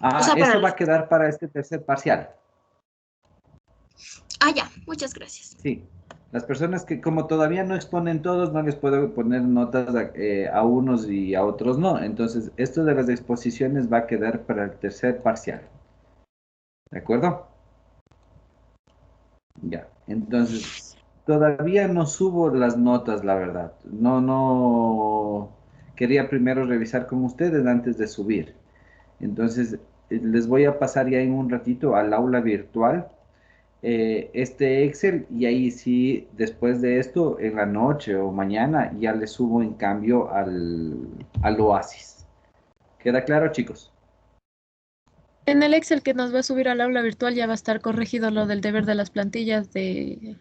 O sea, para Eso va los... a quedar para este tercer parcial. Ah, ya, muchas gracias. Sí. Las personas que como todavía no exponen todos, no les puedo poner notas a unos y a otros no. Entonces, esto de las exposiciones va a quedar para el tercer parcial. ¿De acuerdo? Ya. Entonces, todavía no subo las notas, la verdad. No. Quería primero revisar con ustedes antes de subir. Entonces, les voy a pasar ya en un ratito al aula virtual este Excel y ahí sí, después de esto, en la noche o mañana, ya le subo en cambio al Oasis. ¿Queda claro, chicos? En el Excel que nos va a subir al aula virtual ya va a estar corregido lo del deber de las plantillas de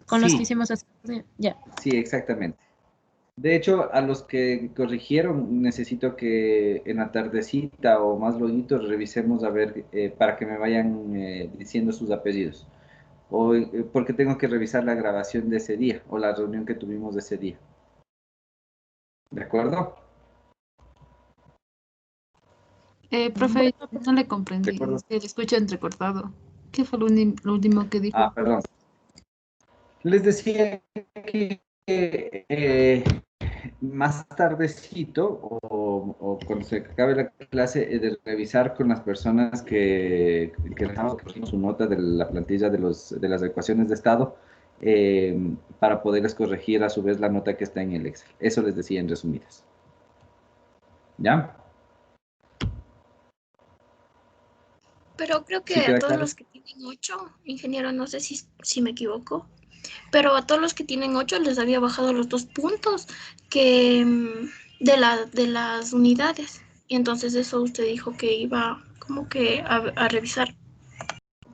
con los que Sí, hicimos ya. sí, exactamente. De hecho, a los que corrigieron, necesito que en la tardecita o más luego revisemos a ver para que me vayan diciendo sus apellidos. O porque tengo que revisar la grabación de ese día o la reunión que tuvimos de ese día. ¿De acuerdo? Profe, Bueno, no le ¿De comprendí, acuerdo? se le escucha entrecortado. ¿Qué fue lo último que dijo? Perdón. Les decía que más tardecito o cuando se acabe la clase de revisar con las personas que dejamos su nota de la plantilla de las ecuaciones de estado para poderles corregir a su vez la nota que está en el Excel. Eso les decía en resumidas. ¿Ya? Pero creo ¿Sí que a queda todos claro? los que tienen 8, ingeniero, no sé si me equivoco, pero a todos los que tienen 8 les había bajado los 2 puntos que de las unidades. Y entonces eso usted dijo que iba como que a revisar.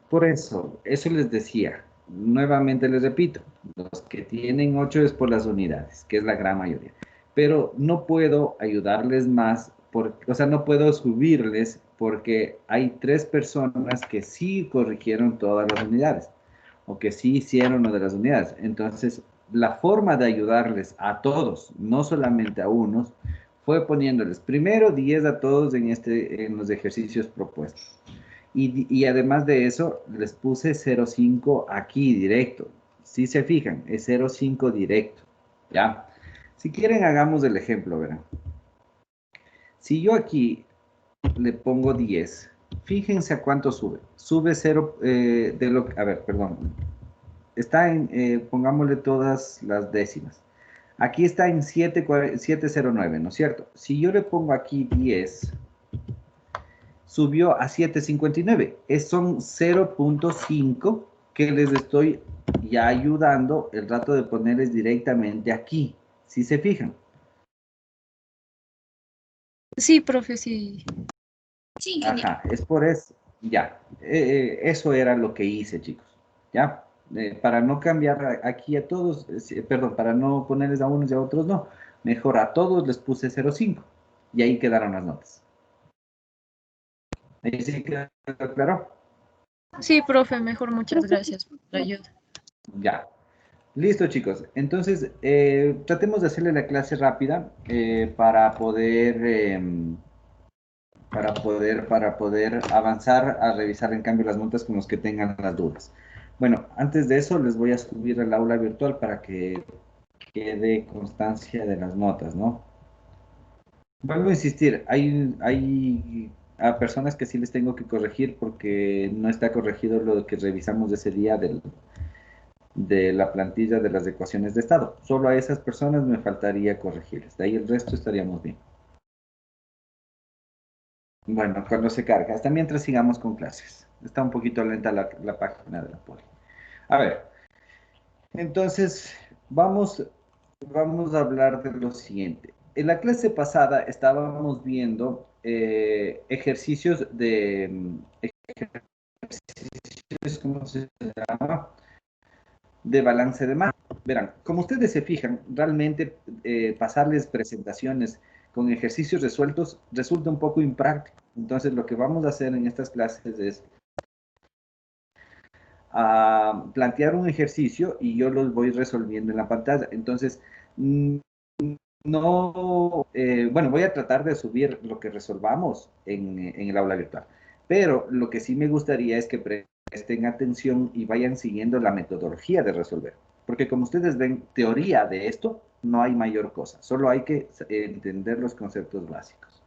Por eso les decía. Nuevamente les repito, los que tienen 8 es por las unidades, que es la gran mayoría. Pero no puedo ayudarles más, o sea, no puedo subirles porque hay 3 personas que sí corrigieron todas las unidades o que sí hicieron lo de las unidades. Entonces, la forma de ayudarles a todos, no solamente a unos, fue poniéndoles primero 10 a todos en los ejercicios propuestos. Y además de eso, les puse 0,5 aquí directo. Si se fijan, es 0,5 directo. ¿Ya? Si quieren, hagamos el ejemplo, verán. Si yo aquí le pongo 10, fíjense a cuánto sube. Sube 0 a ver, perdón. Está pongámosle todas las décimas. Aquí está en 709, ¿no es cierto? Si yo le pongo aquí 10, subió a 7,59. Son 0,5 que les estoy ya ayudando el rato de ponerles directamente aquí. Si se fijan. Sí, profe, sí. Sí, ingeniero. Ajá, es por eso. Ya. Eso era lo que hice, chicos. Ya. Para no cambiar aquí a todos, perdón, para no ponerles a unos y a otros, no. Mejor a todos les puse 0,5. Y ahí quedaron las notas. Ahí sí quedó claro. Sí, profe, mejor muchas gracias por la ayuda. Ya. Listo, chicos. Entonces, tratemos de hacerle la clase rápida para poder avanzar a revisar en cambio las notas con los que tengan las dudas. Bueno, antes de eso les voy a subir al aula virtual para que quede constancia de las notas, ¿no? Vuelvo a insistir, hay a personas que sí les tengo que corregir porque no está corregido lo que revisamos ese día de la plantilla de las ecuaciones de estado. Solo a esas personas me faltaría corregirles. De ahí el resto estaríamos bien. Bueno, cuando se carga. Hasta mientras sigamos con clases. Está un poquito lenta la página de la poli. A ver, entonces vamos a hablar de lo siguiente. En la clase pasada estábamos viendo ejercicios ¿cómo se llama? De balance de masa. Verán, como ustedes se fijan, realmente pasarles presentaciones con ejercicios resueltos resulta un poco impráctico. Entonces, lo que vamos a hacer en estas clases es plantear un ejercicio y yo los voy resolviendo en la pantalla. Entonces, no, bueno, voy a tratar de subir lo que resolvamos en el aula virtual. Pero lo que sí me gustaría es que presten atención y vayan siguiendo la metodología de resolver. Porque como ustedes ven, teoría de esto no hay mayor cosa. Solo hay que entender los conceptos básicos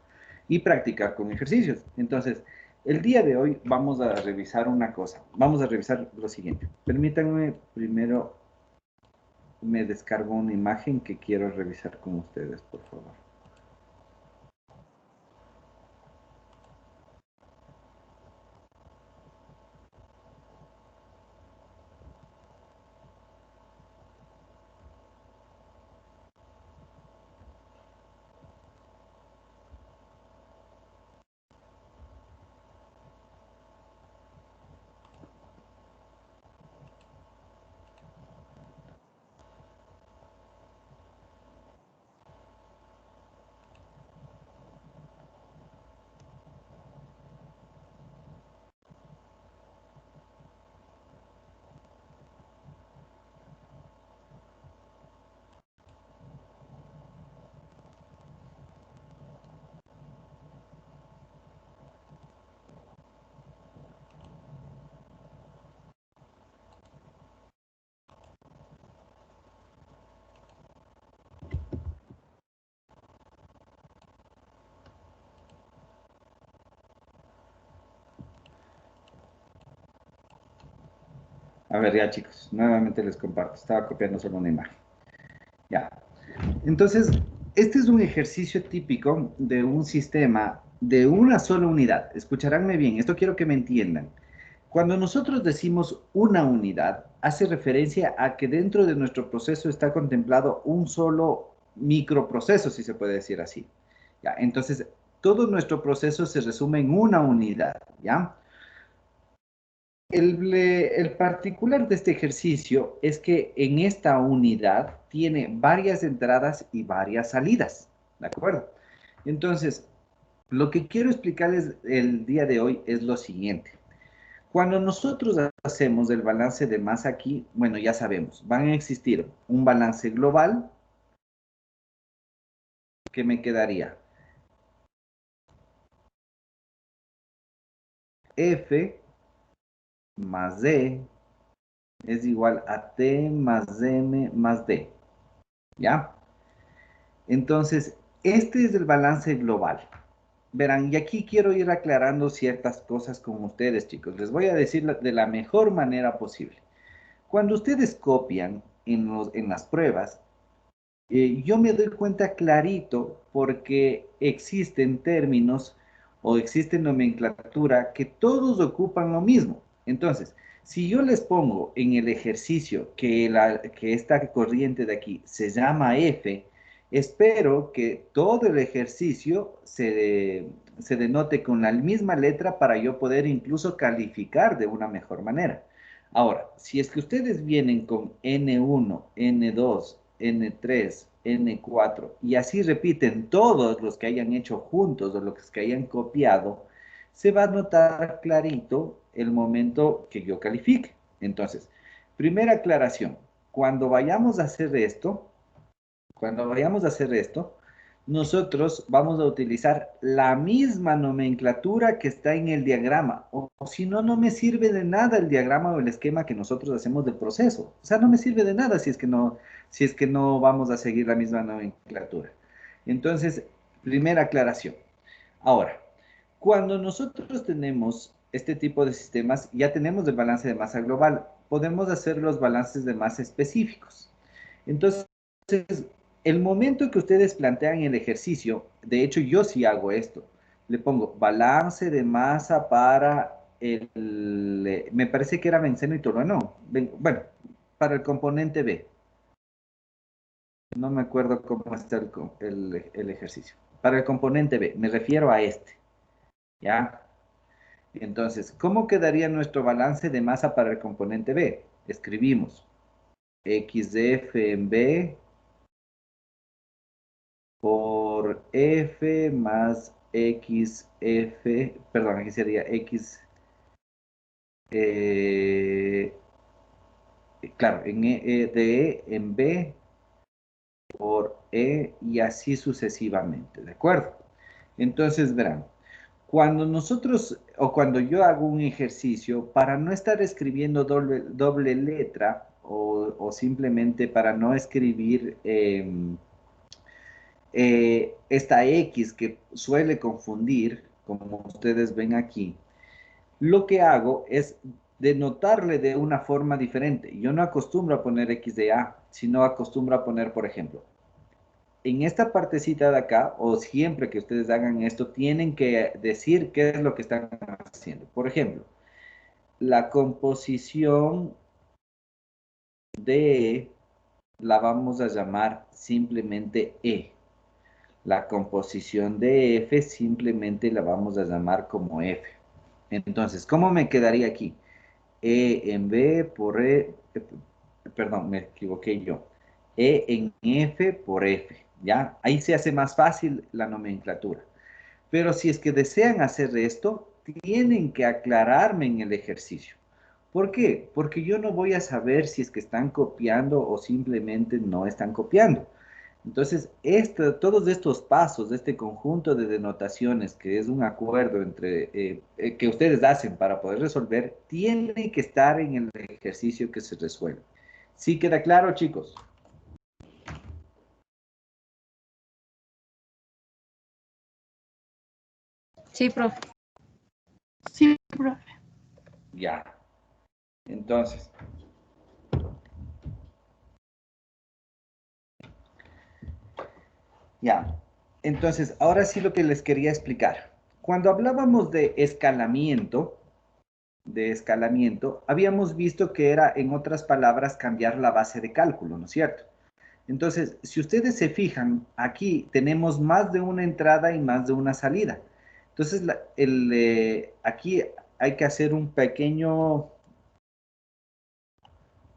y practicar con ejercicios. Entonces, el día de hoy vamos a revisar una cosa. Vamos a revisar lo siguiente. Permítanme primero, me descargo una imagen que quiero revisar con ustedes, por favor. A ver, ya chicos, nuevamente les comparto. Estaba copiando solo una imagen. Ya. Entonces, este es un ejercicio típico de un sistema de una sola unidad. Escucharánme bien, esto quiero que me entiendan. Cuando nosotros decimos una unidad, hace referencia a que dentro de nuestro proceso está contemplado un solo microproceso, si se puede decir así. ¿Ya? Entonces, todo nuestro proceso se resume en una unidad, ¿ya? El particular de este ejercicio es que en esta unidad tiene varias entradas y varias salidas, ¿de acuerdo? Entonces, lo que quiero explicarles el día de hoy es lo siguiente. Cuando nosotros hacemos el balance de masa aquí, bueno, ya sabemos, van a existir un balance global que me quedaría F más D es igual a T más M más D, ¿ya? Entonces, este es el balance global. Verán, y aquí quiero ir aclarando ciertas cosas con ustedes, chicos. Les voy a decir de la mejor manera posible. Cuando ustedes copian en las pruebas, yo me doy cuenta clarito porque existen términos o existe nomenclatura que todos ocupan lo mismo. Entonces, si yo les pongo en el ejercicio que esta corriente de aquí se llama F, espero que todo el ejercicio se denote con la misma letra para yo poder incluso calificar de una mejor manera. Ahora, si es que ustedes vienen con N1, N2, N3, N4 y así repiten todos los que hayan hecho juntos o los que hayan copiado, se va a notar clarito el momento que yo califique. Entonces, primera aclaración, cuando vayamos a hacer esto, cuando vayamos a hacer esto, nosotros vamos a utilizar la misma nomenclatura que está en el diagrama, o si no, no me sirve de nada el diagrama o el esquema que nosotros hacemos del proceso. O sea, no me sirve de nada si es que no vamos a seguir la misma nomenclatura. Entonces, primera aclaración. Ahora, cuando nosotros tenemos este tipo de sistemas, ya tenemos el balance de masa global, podemos hacer los balances de masa específicos. Entonces, el momento que ustedes plantean el ejercicio, de hecho yo sí hago esto, le pongo balance de masa para me parece que era benceno y tolueno, bueno, para el componente B. No me acuerdo cómo está el ejercicio. Para el componente B, me refiero a este, ¿ya? Entonces, ¿cómo quedaría nuestro balance de masa para el componente B? Escribimos XF en B por F más XF, perdón, aquí sería X, eh, claro, de E en B por E y así sucesivamente, ¿de acuerdo? Entonces, verán, Cuando nosotros, o cuando yo hago un ejercicio, para no estar escribiendo doble letra, o simplemente para no escribir esta X que suele confundir, como ustedes ven aquí, lo que hago es denotarle de una forma diferente. Yo no acostumbro a poner X de A, sino acostumbro a poner, por ejemplo, en esta partecita de acá, o siempre que ustedes hagan esto, tienen que decir qué es lo que están haciendo. Por ejemplo, la composición de la vamos a llamar simplemente E. La composición de F simplemente la vamos a llamar como F. Entonces, ¿cómo me quedaría aquí? E en B por E, perdón, me equivoqué yo. E en F por F, ¿ya? Ahí se hace más fácil la nomenclatura. Pero si es que desean hacer esto, tienen que aclararme en el ejercicio. ¿Por qué? Porque yo no voy a saber si es que están copiando o simplemente no están copiando. Entonces, todos estos pasos, este conjunto de denotaciones, que es un acuerdo entre que ustedes hacen para poder resolver, tiene que estar en el ejercicio que se resuelve. ¿Sí queda claro, chicos? Sí, profe. Sí, profe. Ya. Entonces, ya. Entonces, ahora sí lo que les quería explicar. Cuando hablábamos de escalamiento, habíamos visto que era, en otras palabras, cambiar la base de cálculo, ¿no es cierto? Entonces, si ustedes se fijan, aquí tenemos más de una entrada y más de una salida. Entonces, aquí hay que hacer un pequeño,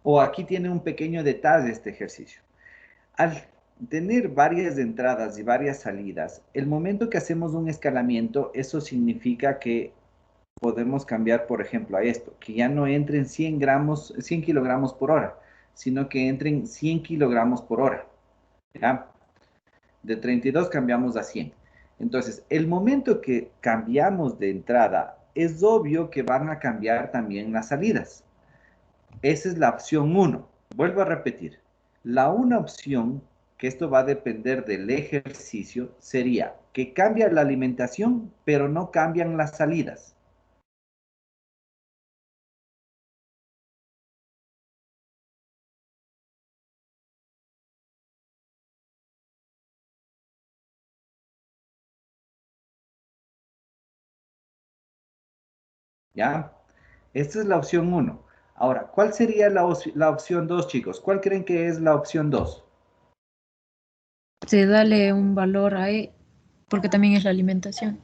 o aquí tiene un pequeño detalle este ejercicio. Al tener varias entradas y varias salidas, el momento que hacemos un escalamiento, eso significa que podemos cambiar, por ejemplo, a esto, que ya no entren 100 gramos, 100 kilogramos por hora, sino que entren 100 kilogramos por hora. ¿Ya? De 32 cambiamos a 100. Entonces, el momento que cambiamos de entrada, es obvio que van a cambiar también las salidas. Esa es la opción 1. Vuelvo a repetir. La una opción, que esto va a depender del ejercicio, sería que cambia la alimentación, pero no cambian las salidas. ¿Ya? Esta es la opción 1. Ahora, ¿cuál sería la opción 2, chicos? ¿Cuál creen que es la opción 2? Sí, dale un valor a E, porque también es la alimentación.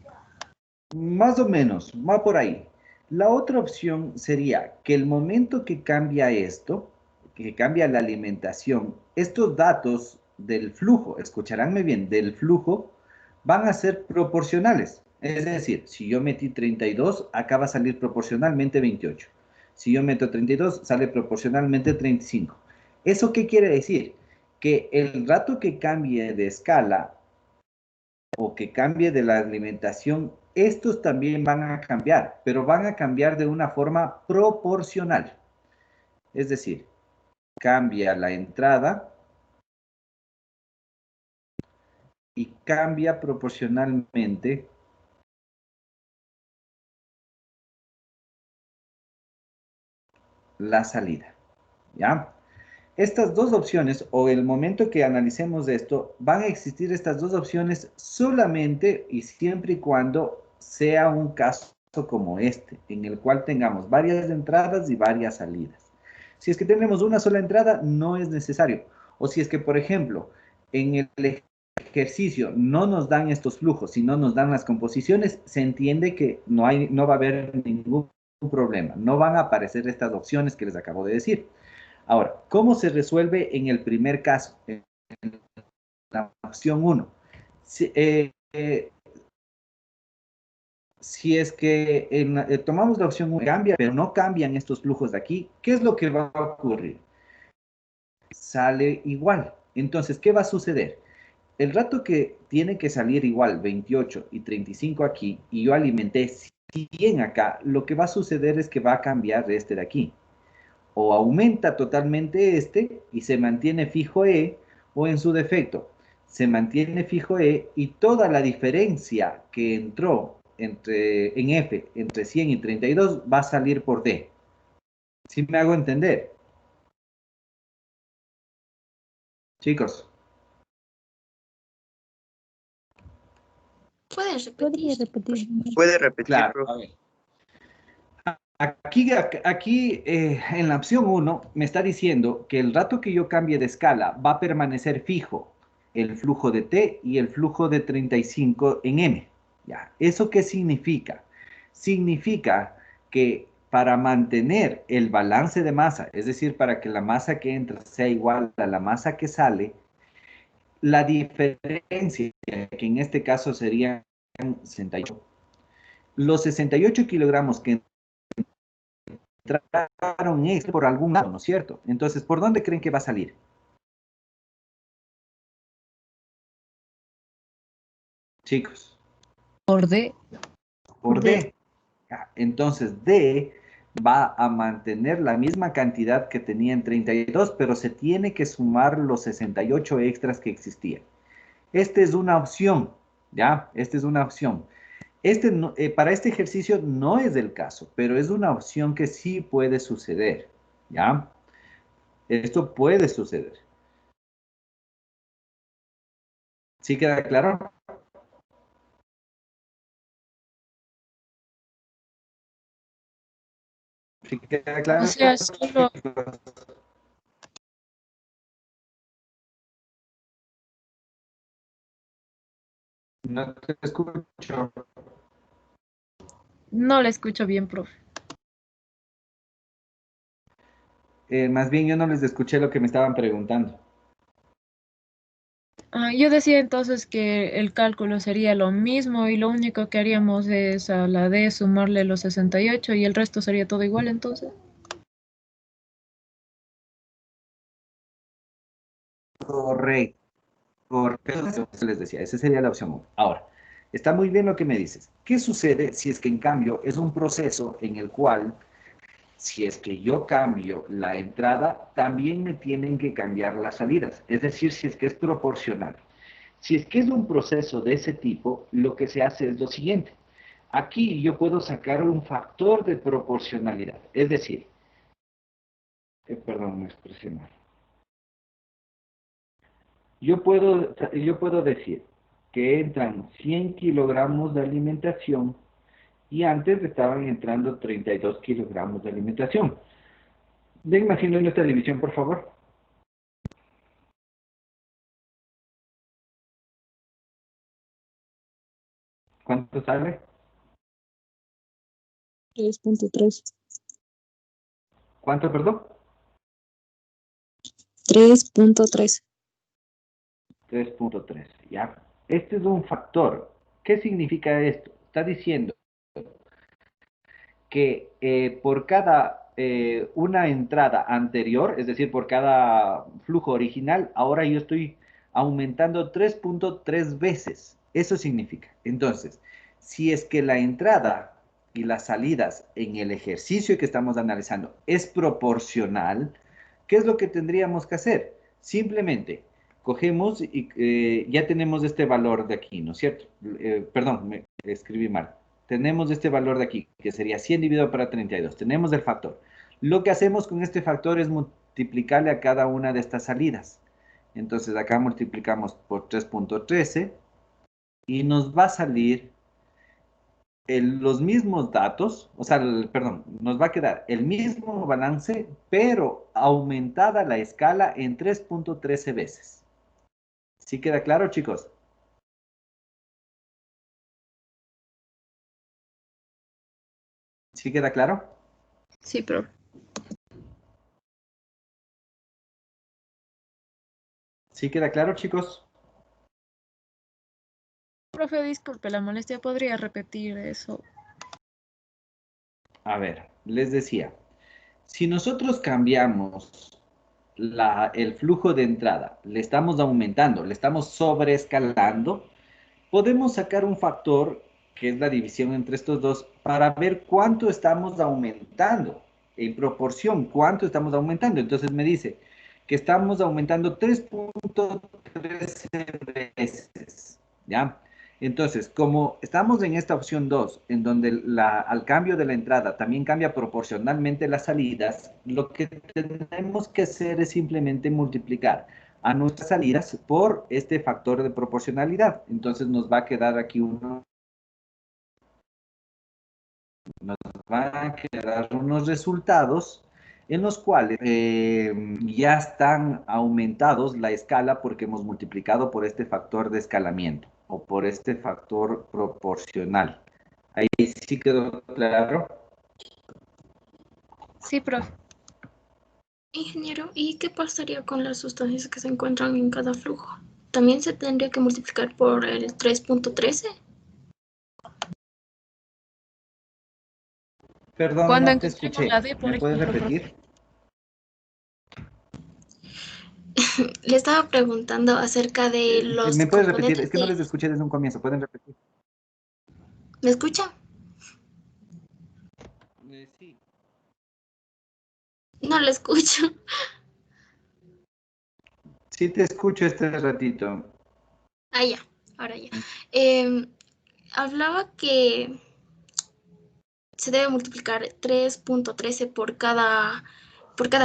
Más o menos, va por ahí. La otra opción sería que el momento que cambia esto, que cambia la alimentación, estos datos del flujo, escucharánme bien, del flujo, van a ser proporcionales. Es decir, si yo metí 32, acá va a salir proporcionalmente 28. Si yo meto 32, sale proporcionalmente 35. ¿Eso qué quiere decir? Que el rato que cambie de escala o que cambie de la alimentación, estos también van a cambiar, pero van a cambiar de una forma proporcional. Es decir, cambia la entrada y cambia proporcionalmente la salida. ¿Ya? Estas dos opciones, o el momento que analicemos esto, van a existir estas dos opciones solamente y siempre y cuando sea un caso como este, en el cual tengamos varias entradas y varias salidas. Si es que tenemos una sola entrada, no es necesario. O si es que, por ejemplo, en el ejercicio no nos dan estos flujos, sino nos dan las composiciones, se entiende que no va a haber ningún problema. No van a aparecer estas opciones que les acabo de decir. Ahora, ¿cómo se resuelve en el primer caso? En la opción 1. Si, si es que tomamos la opción 1, cambia, pero no cambian estos flujos de aquí, ¿qué es lo que va a ocurrir? Sale igual. Entonces, ¿qué va a suceder? el rato que tiene que salir igual 28 y 35 aquí, y yo alimenté 100 acá, lo que va a suceder es que va a cambiar este de aquí. O aumenta totalmente este y se mantiene fijo E, o en su defecto, se mantiene fijo E y toda la diferencia que entró en F entre 100 y 32 va a salir por D. ¿Sí me hago entender? Chicos. ¿Puedes ¿Podría repetir? repetir? Puede repetir, Claro, profe. a ver. Aquí en la opción 1 me está diciendo que el rato que yo cambie de escala va a permanecer fijo el flujo de T y el flujo de 35 en M. ¿Ya? ¿Eso qué significa? Significa que para mantener el balance de masa, es decir, para que la masa que entra sea igual a la masa que sale, la diferencia, que en este caso serían 68, los 68 kilogramos que entraron extra por algún lado, ¿no es cierto? Entonces, ¿por dónde creen que va a salir? Chicos, Por D. por D. Entonces, D va a mantener la misma cantidad que tenía en 32, pero se tiene que sumar los 68 extras que existían. Esta es una opción, ¿ya? Esta es una opción. Para este ejercicio no es el caso, pero es una opción que sí puede suceder, ¿ya? Esto puede suceder. ¿Sí queda claro? ¿Sí queda O claro? sea, solo, No te escucho. no le escucho bien, profe. Más bien yo no les escuché lo que me estaban preguntando. Yo decía entonces que el cálculo sería lo mismo y lo único que haríamos es a la D sumarle los 68 y el resto sería todo igual entonces. Correcto. Correcto. Eso les decía, esa sería la opción 1. Ahora, está muy bien lo que me dices. ¿Qué sucede si es que en cambio es un proceso en el cual, si es que yo cambio la entrada, también me tienen que cambiar las salidas? Es decir, si es que es proporcional. Si es que es un proceso de ese tipo, lo que se hace es lo siguiente. Aquí yo puedo sacar un factor de proporcionalidad. Es decir, perdón, me expresé mal. Yo puedo decir que entran 100 kilogramos de alimentación y antes estaban entrando 32 kilogramos de alimentación. Denme haciendo nuestra división, por favor. ¿Cuánto sale? 3.3. ¿Cuánto, perdón? 3.3. 3.3, ¿ya? Este es un factor. ¿Qué significa esto? Está diciendo que por cada una entrada anterior, es decir, por cada flujo original, ahora yo estoy aumentando 3.3 veces. Eso significa. Entonces, si es que la entrada y las salidas en el ejercicio que estamos analizando es proporcional, ¿qué es lo que tendríamos que hacer? Simplemente cogemos y ya tenemos este valor de aquí, ¿no es cierto? Perdón, me escribí mal. Tenemos este valor de aquí, que sería 100 dividido para 32. Tenemos el factor. Lo que hacemos con este factor es multiplicarle a cada una de estas salidas. Entonces acá multiplicamos por 3.13 y nos va a salir los mismos datos, o sea, perdón, nos va a quedar el mismo balance, pero aumentada la escala en 3.13 veces. ¿Sí queda claro, chicos? ¿Sí queda claro? Sí, profe. ¿Sí queda claro, chicos? Profe, disculpe la molestia, ¿podría repetir eso? A ver, les decía, si nosotros cambiamos el flujo de entrada, le estamos aumentando, le estamos sobreescalando, podemos sacar un factor que es la división entre estos dos para ver cuánto estamos aumentando, en proporción, cuánto estamos aumentando. Entonces me dice que estamos aumentando 3.13 veces, ¿ya? Entonces, como estamos en esta opción 2, en donde al cambio de la entrada también cambia proporcionalmente las salidas, lo que tenemos que hacer es simplemente multiplicar a nuestras salidas por este factor de proporcionalidad. Entonces nos va a quedar aquí van a quedar unos resultados en los cuales ya están aumentados la escala porque hemos multiplicado por este factor de escalamiento o por este factor proporcional. Ahí sí quedó claro. Sí, profe. Ingeniero, ¿y qué pasaría con las sustancias que se encuentran en cada flujo? ¿También se tendría que multiplicar por el 3.13? Perdón, Cuando no te encontremos escuché. la D, por ¿Me puedes ejemplo, profe. repetir? Le estaba preguntando acerca de los ¿Me puedes repetir? Es componentes que no de... les escuché desde un comienzo. ¿Pueden repetir? ¿Me escucha? Sí. No le escucho. Sí te escucho este ratito. Ah, ya, ahora ya. Em, Hablaba que se debe multiplicar 3.13 por cada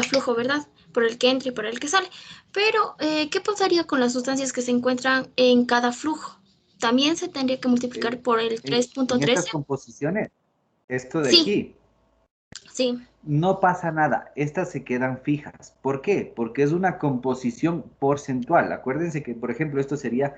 flujo, ¿verdad? Por el que entra y por el que sale. Pero, ¿qué pasaría con las sustancias que se encuentran en cada flujo? ¿También se tendría que multiplicar por el En estas 3.13? composiciones, esto de Sí, aquí, sí, no pasa nada, estas se quedan fijas. ¿Por qué? Porque es una composición porcentual. Acuérdense que, por ejemplo, esto sería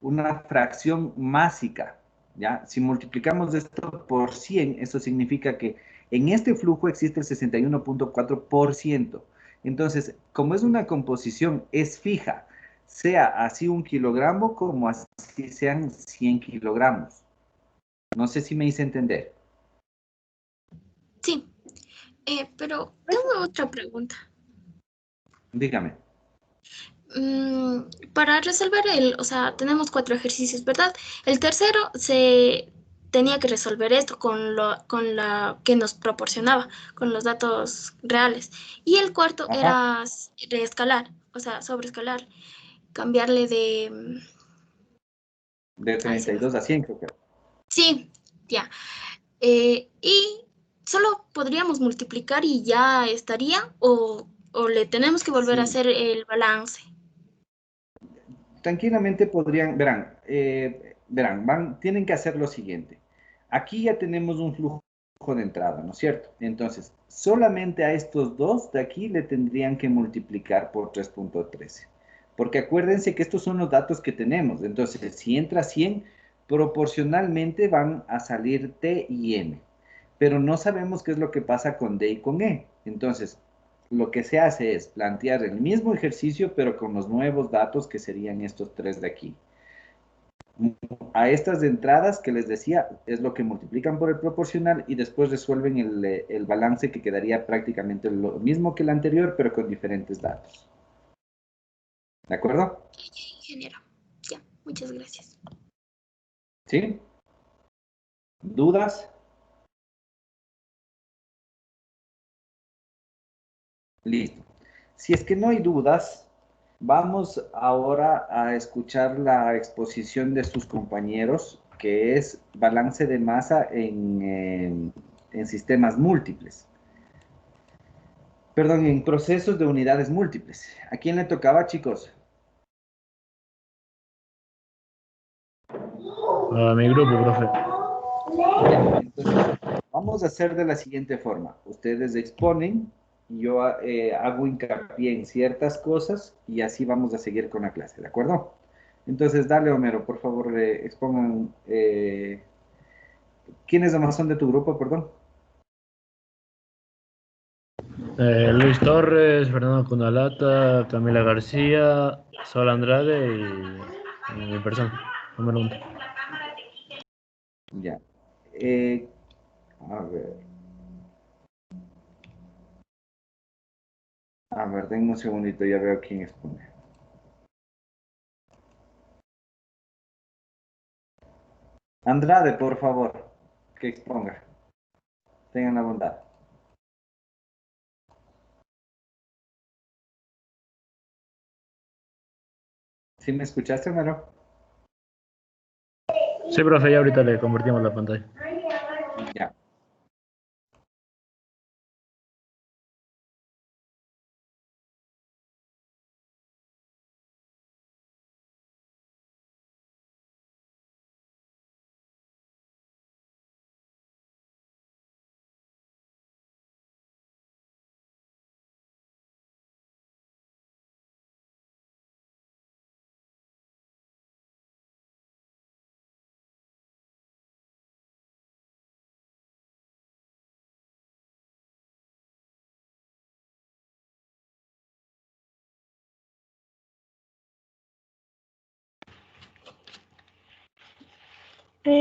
una fracción másica, ¿ya? Si multiplicamos esto por 100, eso significa que en este flujo existe el 61.4%. Entonces, como es una composición, es fija, sea así 1 kilogramo como así sean 100 kilogramos. No sé si me hice entender. sí. Pero tengo otra pregunta. Dígame. Para resolver o sea, tenemos 4 ejercicios, ¿verdad? El tercero se tenía que resolver esto con la que nos proporcionaba, con los datos reales. Y el cuarto Ajá. era reescalar, o sea, sobreescalar, cambiarle de... De Ahí se me 32 fue. a 100, creo que. Sí, ya. Y solo podríamos multiplicar y ya estaría, o le tenemos que volver a Sí. hacer el balance. Tranquilamente podrían, tienen que hacer lo siguiente. Aquí ya tenemos un flujo de entrada, ¿no es cierto? Entonces, solamente a estos dos de aquí le tendrían que multiplicar por 3.13. Porque acuérdense que estos son los datos que tenemos. Entonces, si entra 100, proporcionalmente van a salir T y M. Pero no sabemos qué es lo que pasa con D y con E. Entonces, lo que se hace es plantear el mismo ejercicio, pero con los nuevos datos que serían estos tres de aquí. A estas entradas que les decía es lo que multiplican por el proporcional y después resuelven el balance que quedaría prácticamente lo mismo que el anterior, pero con diferentes datos. ¿De acuerdo? Ingeniero. Ya, muchas gracias. ¿Sí? ¿Dudas? Listo. Si es que no hay dudas, vamos ahora a escuchar la exposición de sus compañeros, que es balance de masa en sistemas múltiples. Perdón, en procesos de unidades múltiples. ¿A quién le tocaba, chicos? A mi grupo, profe. Ya, entonces, vamos a hacer de la siguiente forma. Ustedes exponen, y yo hago hincapié en ciertas cosas y así vamos a seguir con la clase, ¿de acuerdo? Entonces, dale, Homero, por favor, expongan. ¿Quiénes más son de tu grupo, perdón? Luis Torres, Fernando Cunalata, Camila García, Sol Andrade y mi persona, número 1. Ya. A ver. A ver, denme un segundito, ya veo quién expone. Andrade, por favor, que exponga. Tengan la bondad. ¿Sí me escuchaste, Mero? Sí, profe, ya ahorita le convertimos la pantalla. Ya.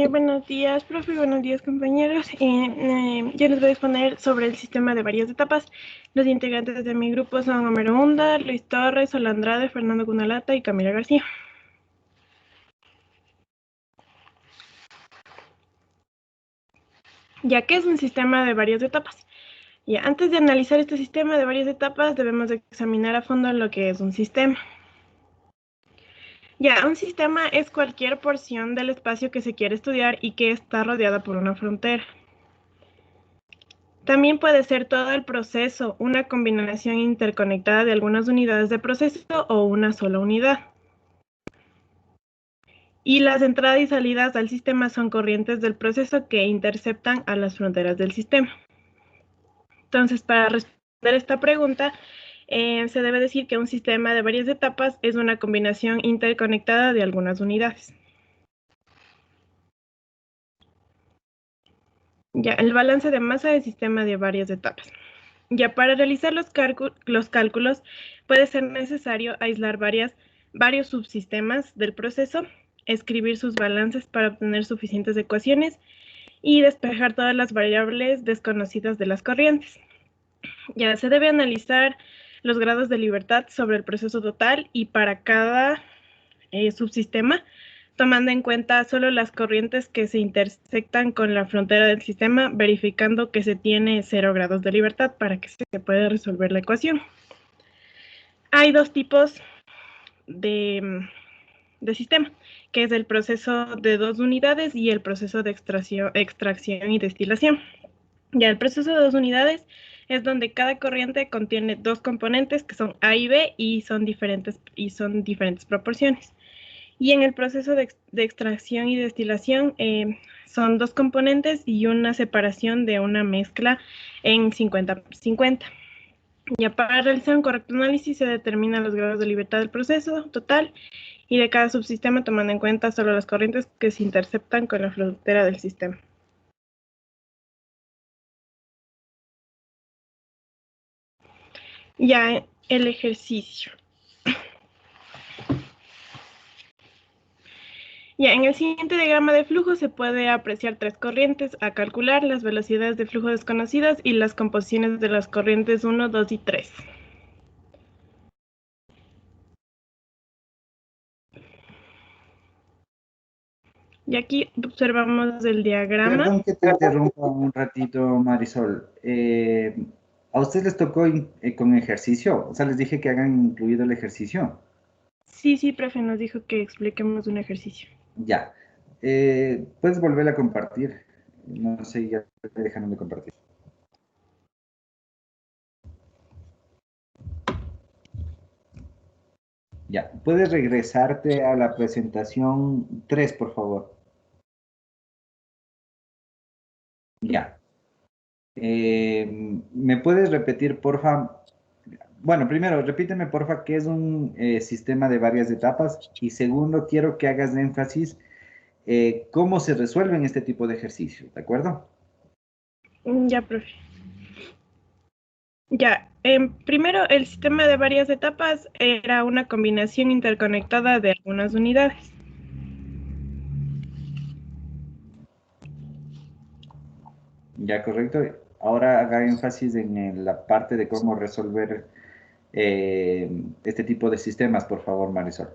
Buenos días, profe, buenos días, compañeros. Yo les voy a exponer sobre el sistema de varias etapas. Los integrantes de mi grupo son Homero Hunda, Luis Torres, Sol Andrade, Fernando Cunalata y Camila García. Ya que es un sistema de varias etapas. Ya, antes de analizar este sistema de varias etapas, debemos examinar a fondo lo que es un sistema. Ya, un sistema es cualquier porción del espacio que se quiere estudiar y que está rodeada por una frontera. También puede ser todo el proceso, una combinación interconectada de algunas unidades de proceso o una sola unidad. Y las entradas y salidas al sistema son corrientes del proceso que interceptan a las fronteras del sistema. Entonces, para responder esta pregunta, se debe decir que un sistema de varias etapas es una combinación interconectada de algunas unidades. Ya, el balance de masa del sistema de varias etapas. Ya, para realizar los cálculos puede ser necesario aislar varios subsistemas del proceso, escribir sus balances para obtener suficientes ecuaciones y despejar todas las variables desconocidas de las corrientes. Ya, se debe analizar los grados de libertad sobre el proceso total y para cada subsistema, tomando en cuenta solo las corrientes que se intersectan con la frontera del sistema, verificando que se tiene 0 grados de libertad para que se pueda resolver la ecuación. Hay dos tipos de sistema, que es el proceso de 2 unidades y el proceso de extracción y destilación. Ya, el proceso de 2 unidades es donde cada corriente contiene 2 componentes que son A y B y son diferentes proporciones. Y en el proceso de extracción y destilación son 2 componentes y una separación de una mezcla en 50-50. Ya, para realizar un correcto análisis se determinan los grados de libertad del proceso total y de cada subsistema, tomando en cuenta solo las corrientes que se interceptan con la frontera del sistema. Ya, el ejercicio. Ya, en el siguiente diagrama de flujo se puede apreciar 3 corrientes a calcular, las velocidades de flujo desconocidas y las composiciones de las corrientes 1, 2 y 3. Y aquí observamos el diagrama. Perdón que te interrumpa un ratito, Marisol. ¿A ustedes les tocó con ejercicio? O sea, les dije que hagan incluido el ejercicio. Sí, profe, nos dijo que expliquemos un ejercicio. Ya. ¿Puedes volver a compartir? No sé, ya te dejaron de compartir. Ya. ¿Puedes regresarte a la presentación 3, por favor? Ya. ¿Me puedes repetir, porfa? Bueno, primero, repíteme, porfa, qué es un sistema de varias etapas. Y segundo, quiero que hagas énfasis cómo se resuelven este tipo de ejercicios, ¿de acuerdo? Ya, profe. Ya, primero, el sistema de varias etapas era una combinación interconectada de algunas unidades. Ya, correcto. Ahora haga énfasis en la parte de cómo resolver este tipo de sistemas, por favor, Marisol.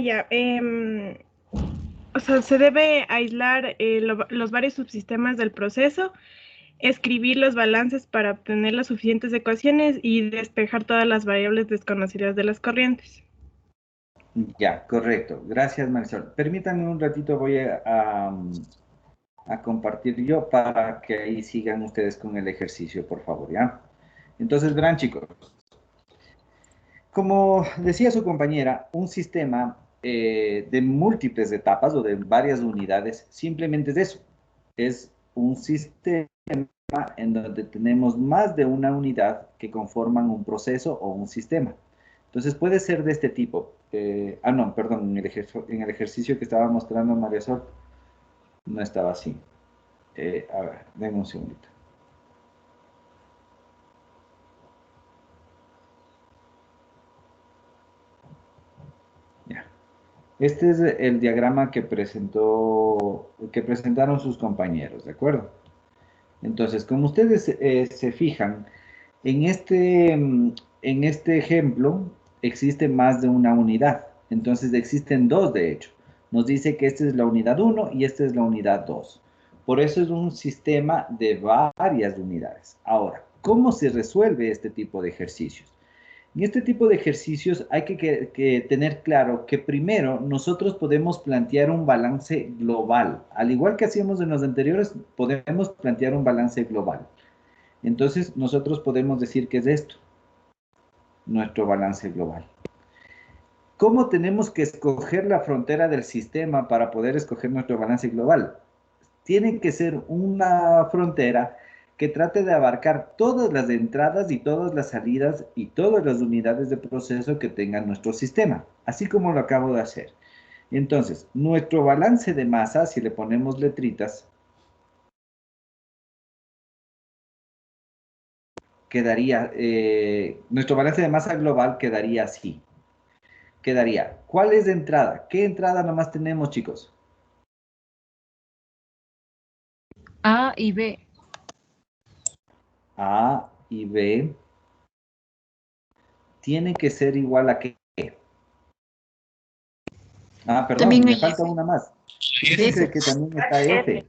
Ya. O sea, se debe aislar los varios subsistemas del proceso, escribir los balances para obtener las suficientes ecuaciones y despejar todas las variables desconocidas de las corrientes. Ya, correcto. Gracias, Marisol. Permítanme un ratito, voy a compartir yo para que ahí sigan ustedes con el ejercicio, por favor, ¿ya? Entonces, verán, chicos. Como decía su compañera, un sistema de múltiples etapas o de varias unidades simplemente es eso. Es un sistema en donde tenemos más de una unidad que conforman un proceso o un sistema. Entonces puede ser de este tipo. No, perdón, en el ejercicio que estaba mostrando María Sol, no estaba así. A ver, denme un segundito. Ya. Este es el diagrama que presentaron sus compañeros, ¿de acuerdo? Entonces, como ustedes se fijan, en este ejemplo existe más de una unidad. Entonces existen dos, de hecho. Nos dice que esta es la unidad 1 y esta es la unidad 2. Por eso es un sistema de varias unidades. Ahora, ¿cómo se resuelve este tipo de ejercicios? En este tipo de ejercicios hay que tener claro que primero nosotros podemos plantear un balance global. Al igual que hacíamos en los anteriores, podemos plantear un balance global. Entonces, nosotros podemos decir que es esto, nuestro balance global. ¿Cómo tenemos que escoger la frontera del sistema para poder escoger nuestro balance global? Tiene que ser una frontera que trate de abarcar todas las entradas y todas las salidas y todas las unidades de proceso que tenga nuestro sistema, así como lo acabo de hacer. Entonces, nuestro balance de masa, si le ponemos letritas, quedaría, nuestro balance de masa global quedaría así. Quedaría, ¿cuál es de entrada? ¿Qué entrada nomás tenemos, chicos? A y B. A y B tiene que ser igual a qué. Ah, perdón, También me hay falta F. una más. Fíjense que también está F.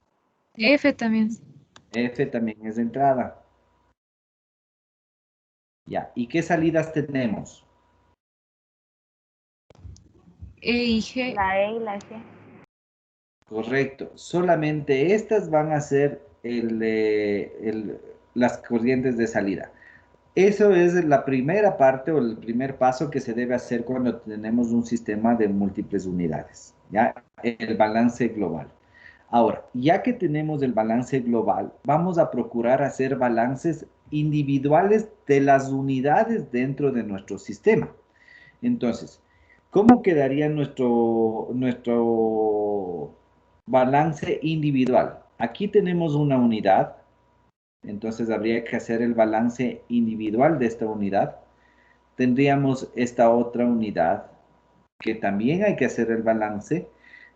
F también. F también es de entrada. Ya, ¿y qué salidas tenemos? E y G. La E y la G. Correcto, solamente estas van a ser las corrientes de salida. Eso es la primera parte o el primer paso que se debe hacer cuando tenemos un sistema de múltiples unidades, ¿ya? El balance global. Ahora, ya que tenemos el balance global, vamos a procurar hacer balances individuales de las unidades dentro de nuestro sistema. Entonces, ¿cómo quedaría nuestro balance individual? Aquí tenemos una unidad, entonces habría que hacer el balance individual de esta unidad. Tendríamos esta otra unidad que también hay que hacer el balance,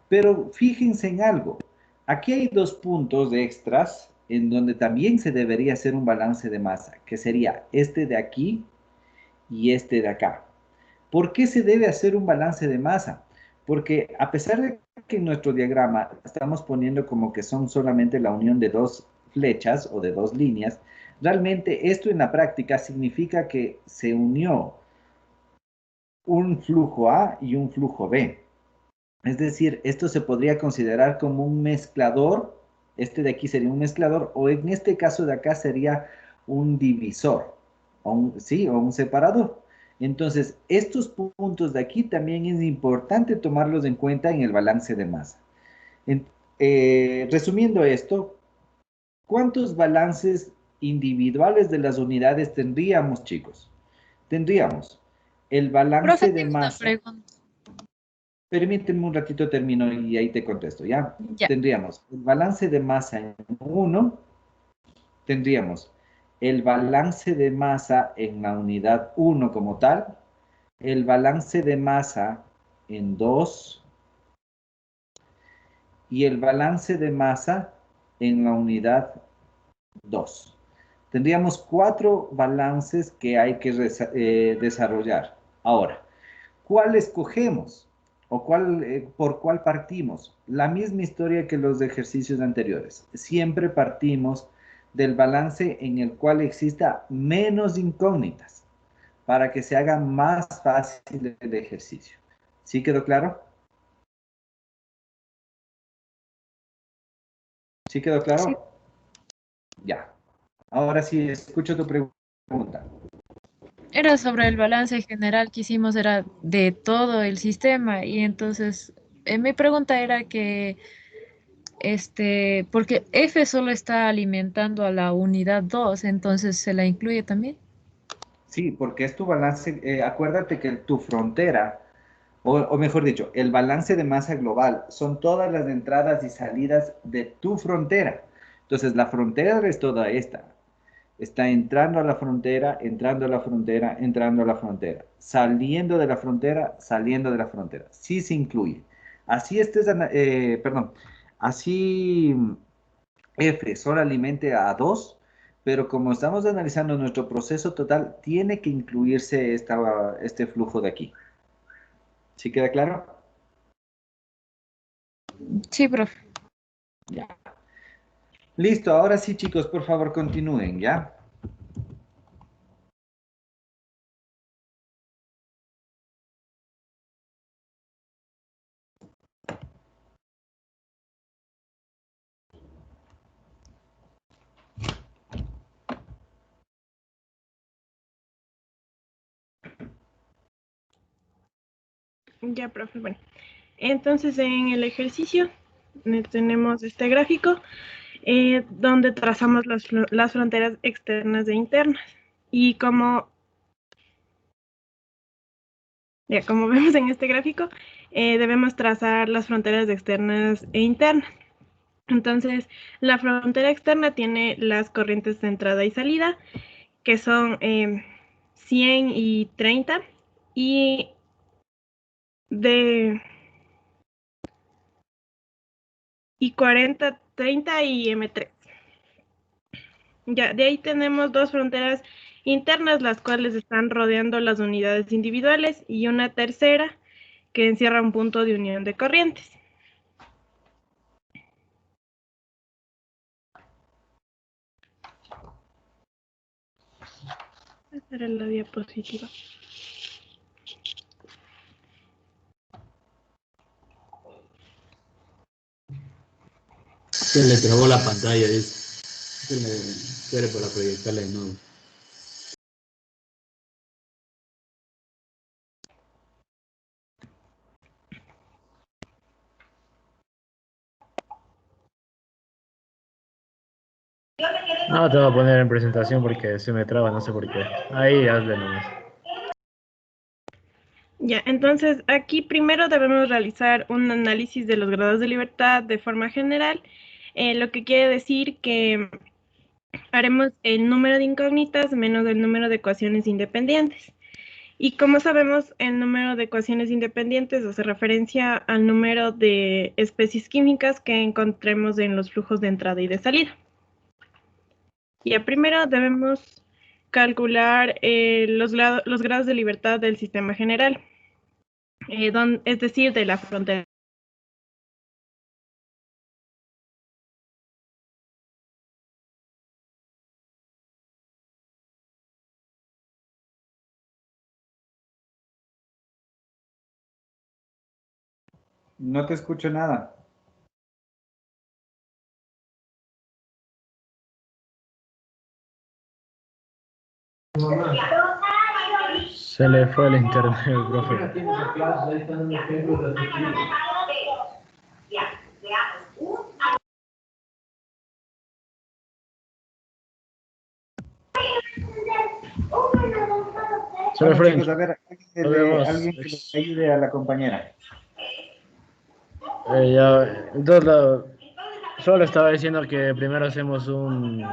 pero fíjense en algo. Aquí hay dos puntos extras en donde también se debería hacer un balance de masa, que sería este de aquí y este de acá. ¿Por qué se debe hacer un balance de masa? Porque a pesar de que en nuestro diagrama estamos poniendo como que son solamente la unión de dos flechas o de dos líneas, realmente esto en la práctica significa que se unió un flujo A y un flujo B. Es decir, esto se podría considerar como un mezclador, este de aquí sería un mezclador, o en este caso de acá sería un divisor, sí, o un separador. Entonces, estos puntos de aquí también es importante tomarlos en cuenta en el balance de masa. Resumiendo esto, ¿cuántos balances individuales de las unidades tendríamos, chicos? Tendríamos el balance Profe, de tengo una masa. pregunta. Permíteme un ratito, termino y ahí te contesto, ¿ya? Ya. Tendríamos el balance de masa en 1, tendríamos el balance de masa en la unidad 1 como tal, el balance de masa en 2 y el balance de masa en la unidad 2. Tendríamos 4 balances que hay que desarrollar. Ahora, ¿cuál escogemos? ¿O por cuál partimos? La misma historia que los ejercicios anteriores. Siempre partimos del balance en el cual exista menos incógnitas para que se haga más fácil el ejercicio. ¿Sí quedó claro? ¿Sí quedó claro? Sí. Ya. Ahora sí, escucho tu pregunta. Era sobre el balance general que hicimos, era de todo el sistema. Y entonces, mi pregunta era que, porque F solo está alimentando a la unidad 2, entonces ¿se la incluye también? Sí, porque es tu balance. Acuérdate que tu frontera, o mejor dicho, el balance de masa global son todas las entradas y salidas de tu frontera. Entonces, la frontera es toda esta. Está entrando a la frontera, entrando a la frontera, entrando a la frontera, saliendo de la frontera, saliendo de la frontera. Sí se incluye. Así perdón, así F solo alimente a 2, pero como estamos analizando nuestro proceso total, tiene que incluirse este flujo de aquí. ¿Sí queda claro? Sí, profe. Ya. Listo, ahora sí, chicos, por favor, continúen, ¿ya? Ya, profe. Bueno, entonces en el ejercicio tenemos este gráfico donde trazamos las fronteras externas e internas. Y como vemos en este gráfico, debemos trazar las fronteras externas e internas. Entonces, la frontera externa tiene las corrientes de entrada y salida, que son 100 y 30, y y 40, 30 y M3. Ya, de ahí tenemos dos fronteras internas, las cuales están rodeando las unidades individuales, y una tercera que encierra un punto de unión de corrientes. Esta era la diapositiva. Se le trabó la pantalla, dice. Espere para proyectarla de nuevo. No, te voy a poner en presentación porque se me traba, no sé por qué. Ahí hazle nomás. Ya, entonces aquí primero debemos realizar un análisis de los grados de libertad de forma general, lo que quiere decir que haremos el número de incógnitas menos el número de ecuaciones independientes. Y como sabemos, el número de ecuaciones independientes hace referencia al número de especies químicas que encontremos en los flujos de entrada y de salida. Ya primero debemos calcular los grados de libertad del sistema general, es decir, de la frontera. No te escucho nada. Se le fue el internet, profe. Se le Bueno, fue. chicos, a ver, Nos vemos. alguien que le ayude a la compañera. Entonces, solo estaba diciendo que primero hacemos un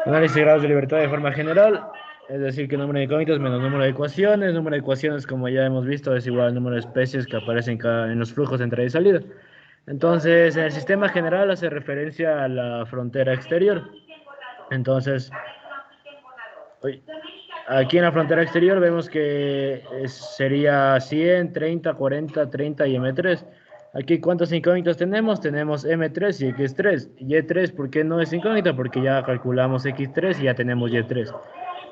análisis de grados de libertad de forma general, es decir, que número de incógnitas menos número de ecuaciones. Número de ecuaciones, como ya hemos visto, es igual al número de especies que aparecen en los flujos de entrada y salida. Entonces, en el sistema general hace referencia a la frontera exterior. Entonces, aquí en la frontera exterior vemos que sería 100, 30, 40, 30 y M3. Aquí, ¿cuántos incógnitos tenemos? Tenemos M3 y X3. Y3, ¿por qué no es incógnita? Porque ya calculamos X3 y ya tenemos Y3.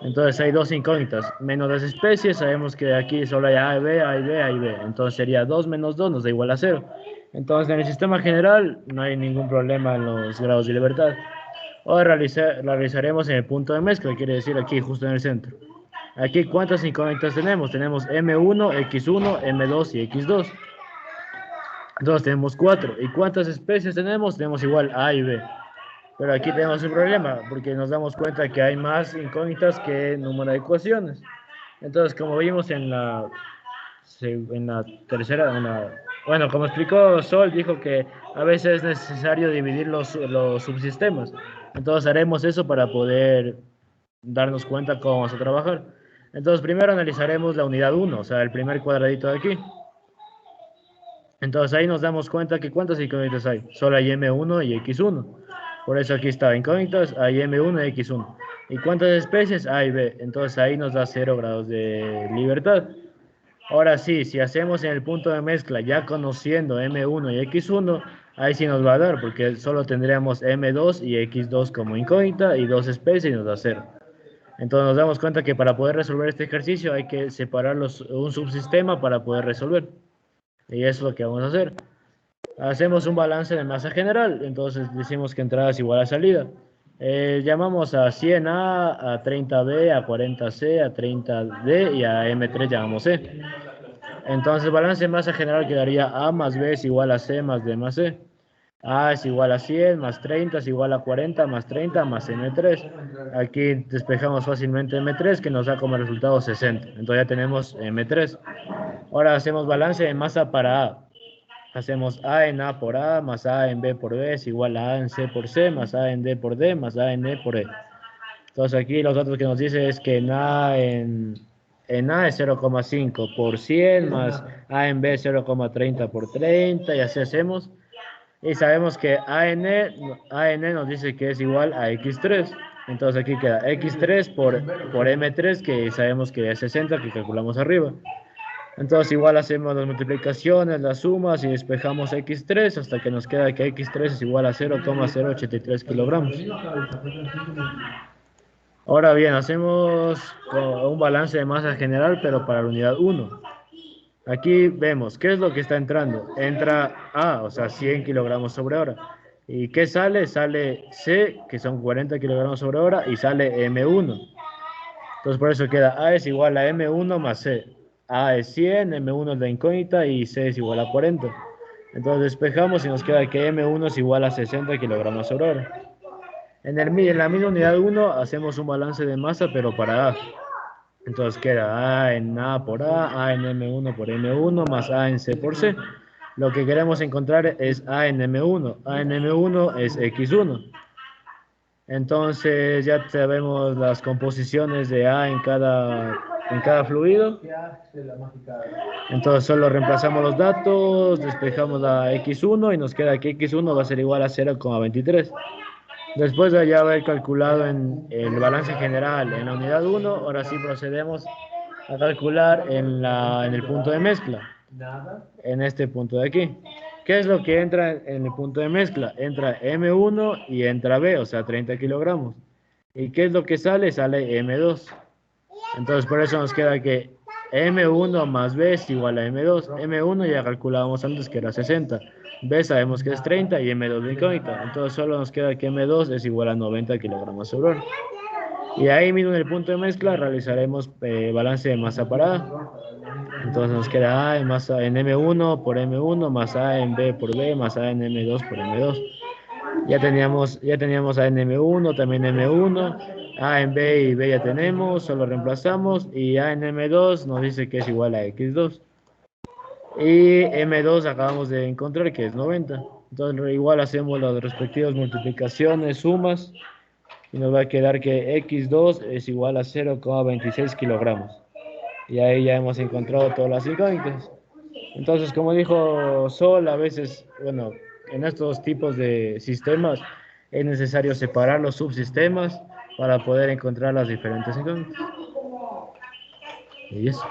Entonces hay dos incógnitas. Menos las especies, sabemos que aquí solo hay A y B, A y B, A y B. Entonces sería 2 menos 2 nos da igual a 0. Entonces en el sistema general no hay ningún problema en los grados de libertad. Ahora realizaremos en el punto de mezcla, quiere decir aquí, justo en el centro. Aquí, ¿cuántas incógnitas tenemos? Tenemos M1, X1, M2 y X2. Entonces tenemos 4. ¿Y cuántas especies tenemos? Tenemos igual A y B. Pero aquí tenemos un problema, porque nos damos cuenta que hay más incógnitas que número de ecuaciones. Entonces, como vimos en la tercera, bueno, como explicó Sol, dijo que a veces es necesario dividir los subsistemas. Entonces haremos eso para poder darnos cuenta cómo vamos a trabajar. Entonces primero analizaremos la unidad 1, o sea, el primer cuadradito de aquí. Entonces ahí nos damos cuenta que ¿cuántas incógnitas hay? Solo hay M1 y X1. Por eso aquí está incógnitas, hay M1 y X1. ¿Y cuántas especies? A y B. Entonces ahí nos da 0 grados de libertad. Ahora sí, si hacemos en el punto de mezcla ya conociendo M1 y X1, ahí sí nos va a dar, porque solo tendríamos M2 y X2 como incógnita y dos especies y nos da 0. Entonces nos damos cuenta que para poder resolver este ejercicio hay que separar un subsistema para poder resolver. Y eso es lo que vamos a hacer. Hacemos un balance de masa general, entonces decimos que entrada es igual a salida. Llamamos a 100A, a 30B, a 40C, a 30D y a M3 llamamos C. Entonces balance de masa general quedaría A más B es igual a C más D más C. A es igual a 100 más 30 es igual a 40 más 30 más M3. Aquí despejamos fácilmente M3 que nos da como resultado 60. Entonces ya tenemos M3. Ahora hacemos balance de masa para A. Hacemos A en A por A más A en B por B es igual a A en C por C más A en D por D más A en E por E. Entonces aquí los datos que nos dice es que en A es 0,5 por 100 más A en B 0,30 por 30 y así hacemos. Y sabemos que A en E nos dice que es igual a X3. Entonces aquí queda X3 por M3 que sabemos que es 60 que calculamos arriba. Entonces igual hacemos las multiplicaciones, las sumas y despejamos X3 hasta que nos queda que X3 es igual a 0,083 kilogramos. Ahora bien, hacemos un balance de masa general pero para la unidad 1. Aquí vemos, ¿qué es lo que está entrando? Entra A, o sea, 100 kilogramos sobre hora. ¿Y qué sale? Sale C, que son 40 kilogramos sobre hora, y sale M1. Entonces por eso queda A es igual a M1 más C. A es 100, M1 es la incógnita y C es igual a 40. Entonces despejamos y nos queda que M1 es igual a 60 kilogramos sobre hora. En la misma unidad 1 hacemos un balance de masa, pero para A. Entonces queda A en A por A en M1 por M1, más A en C por C. Lo que queremos encontrar es A en M1. A en M1 es X1. Entonces ya sabemos las composiciones de A en cada fluido. Entonces solo reemplazamos los datos, despejamos la X1 y nos queda que X1 va a ser igual a 0,23. Después de ya haber calculado en el balance general en la unidad 1, ahora sí procedemos a calcular en el punto de mezcla, en este punto de aquí. ¿Qué es lo que entra en el punto de mezcla? Entra M1 y entra B, o sea, 30 kilogramos. ¿Y qué es lo que sale? Sale M2. Entonces, por eso nos queda que M1 más B es igual a M2. M1 ya calculábamos antes que era 60. B sabemos que es 30 y M2 de incógnita. Entonces, solo nos queda que M2 es igual a 90 kilogramos sobre hora. Y ahí mismo en el punto de mezcla realizaremos balance de masa para A. Entonces nos queda A en masa en M1 por M1 más A en B por B más A en M2 por M2. Ya teníamos A en M1, también M1, A en B y B ya tenemos, solo reemplazamos y A en M2 nos dice que es igual a X2. Y M2 acabamos de encontrar que es 90. Entonces igual hacemos las respectivas multiplicaciones, sumas, y nos va a quedar que X2 es igual a 0,26 kilogramos. Y ahí ya hemos encontrado todas las incógnitas. Entonces, como dijo Sol, a veces, bueno, en estos tipos de sistemas es necesario separar los subsistemas para poder encontrar las diferentes incógnitas. Y eso.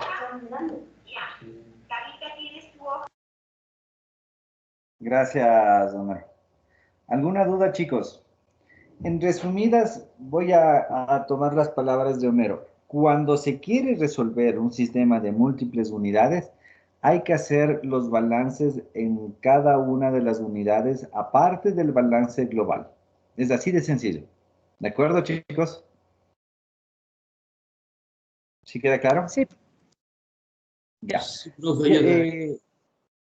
Gracias, Omar. ¿Alguna duda, chicos? En resumidas, voy a tomar las palabras de Homero. Cuando se quiere resolver un sistema de múltiples unidades, hay que hacer los balances en cada una de las unidades, aparte del balance global. Es así de sencillo. ¿De acuerdo, chicos? ¿Sí queda claro? Sí, Ya. Sí, profe, yo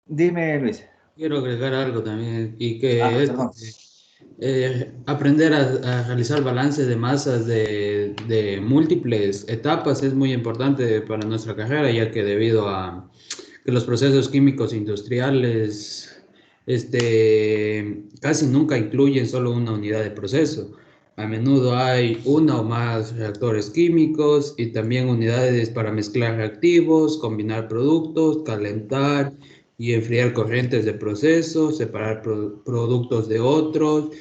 Dime, Luis. quiero agregar algo también y Ah, que perdón. aprender a realizar balance de masas de múltiples etapas es muy importante para nuestra carrera, ya que debido a que los procesos químicos industriales casi nunca incluyen solo una unidad de proceso. A menudo hay una o más reactores químicos y también unidades para mezclar reactivos, combinar productos, calentar y enfriar corrientes de proceso, separar productos de otros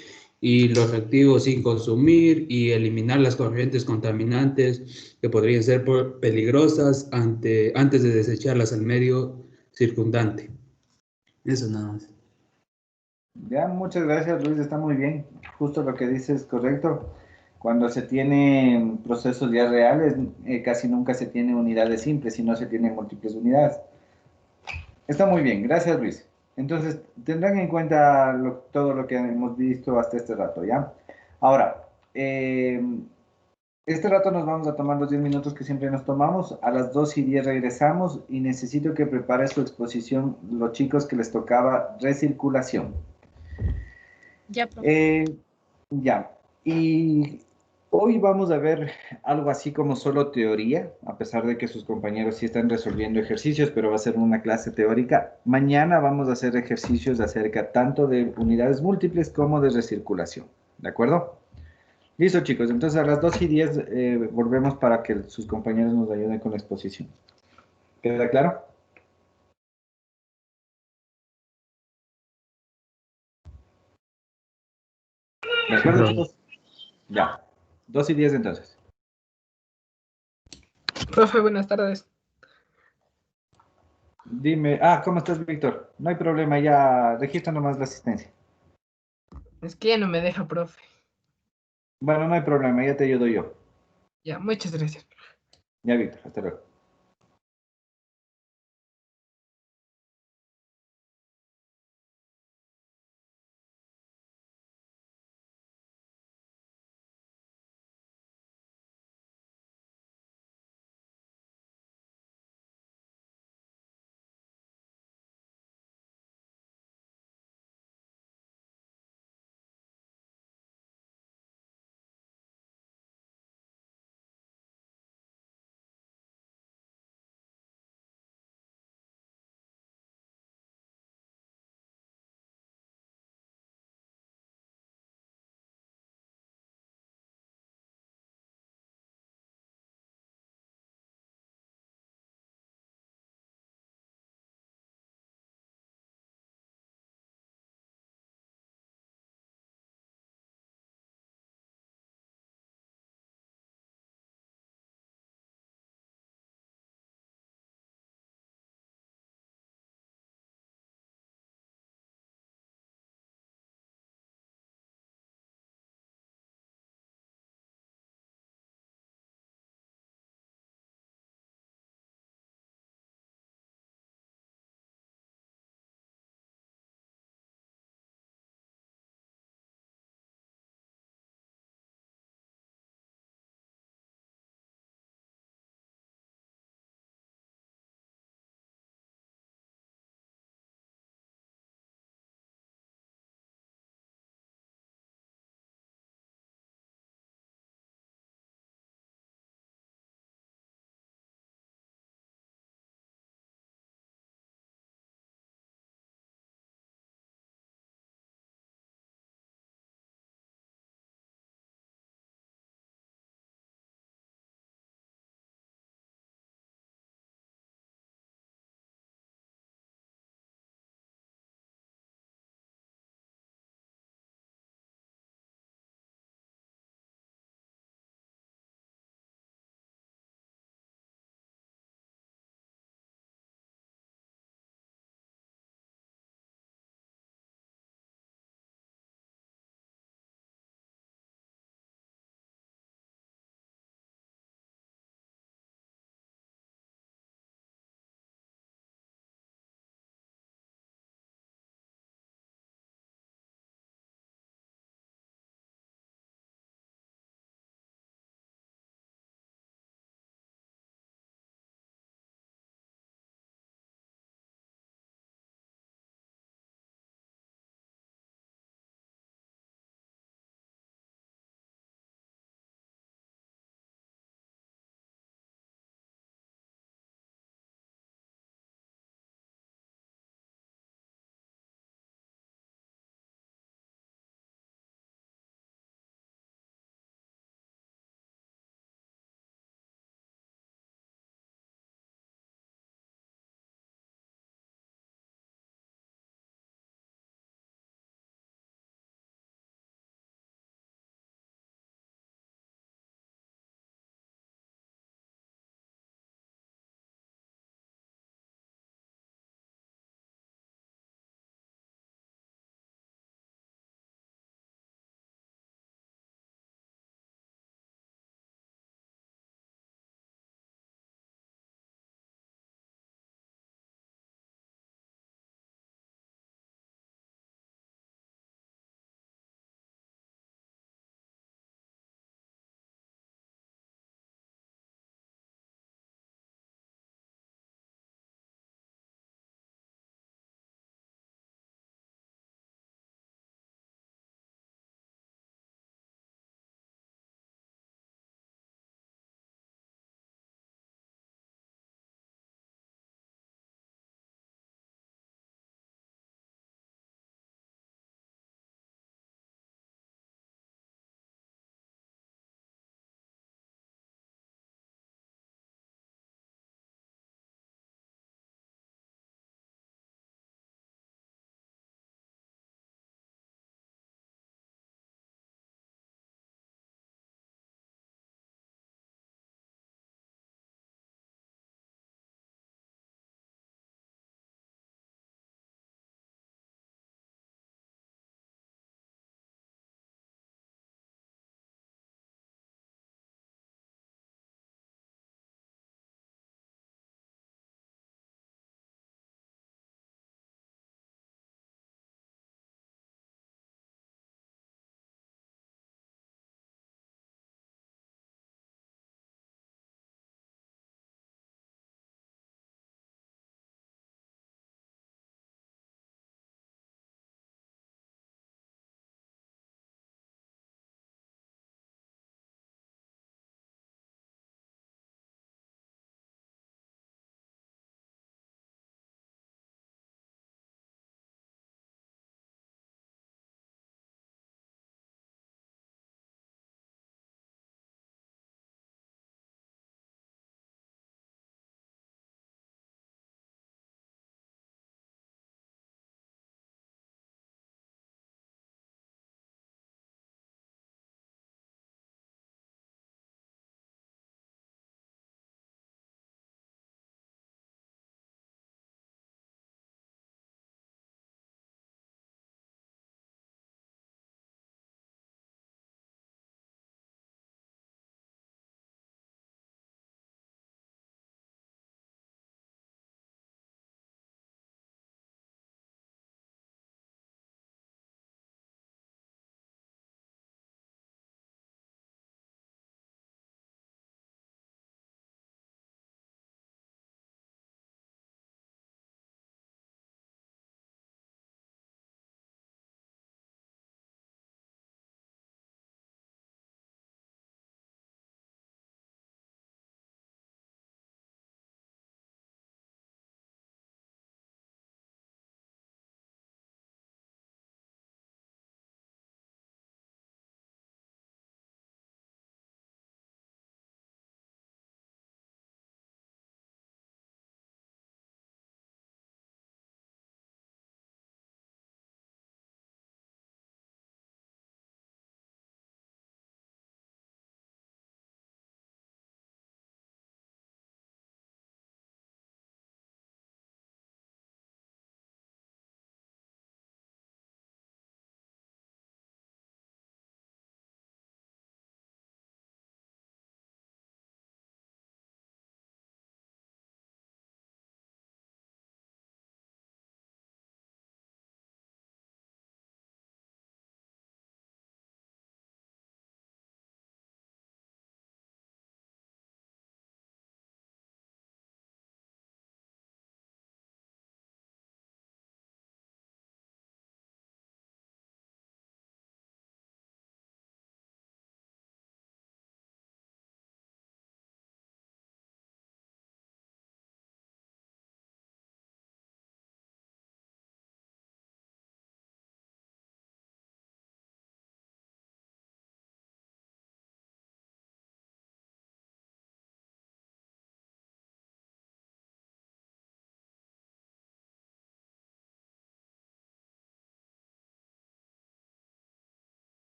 y los reactivos sin consumir y eliminar las corrientes contaminantes que podrían ser peligrosas antes de desecharlas al medio circundante. Eso nada más. Ya, muchas gracias, Luis. Está muy bien. Justo lo que dices es correcto. Cuando se tienen procesos ya reales, casi nunca se tiene unidades simples, sino se tienen múltiples unidades. Está muy bien, gracias Luis. Entonces, tendrán en cuenta todo lo que hemos visto hasta este rato, ¿ya? Ahora, este rato nos vamos a tomar los 10 minutos que siempre nos tomamos. A las 2:10 regresamos y necesito que prepare su exposición los chicos que les tocaba recirculación. ya, profe. Ya, y hoy vamos a ver algo así como solo teoría, a pesar de que sus compañeros sí están resolviendo ejercicios, pero va a ser una clase teórica. Mañana vamos a hacer ejercicios acerca tanto de unidades múltiples como de recirculación, ¿de acuerdo? Listo, chicos, entonces a las 2:10 volvemos para que sus compañeros nos ayuden con la exposición. ¿Queda claro? ¿De Sí, acuerdo, profe. chicos? Ya, 2:10 entonces. Profe, buenas tardes. Dime, ¿cómo estás, Víctor? No hay problema, ya registra nomás la asistencia. Es que ya no me deja, profe. Bueno, no hay problema, ya te ayudo yo. Ya, muchas gracias. Ya, Víctor, hasta luego.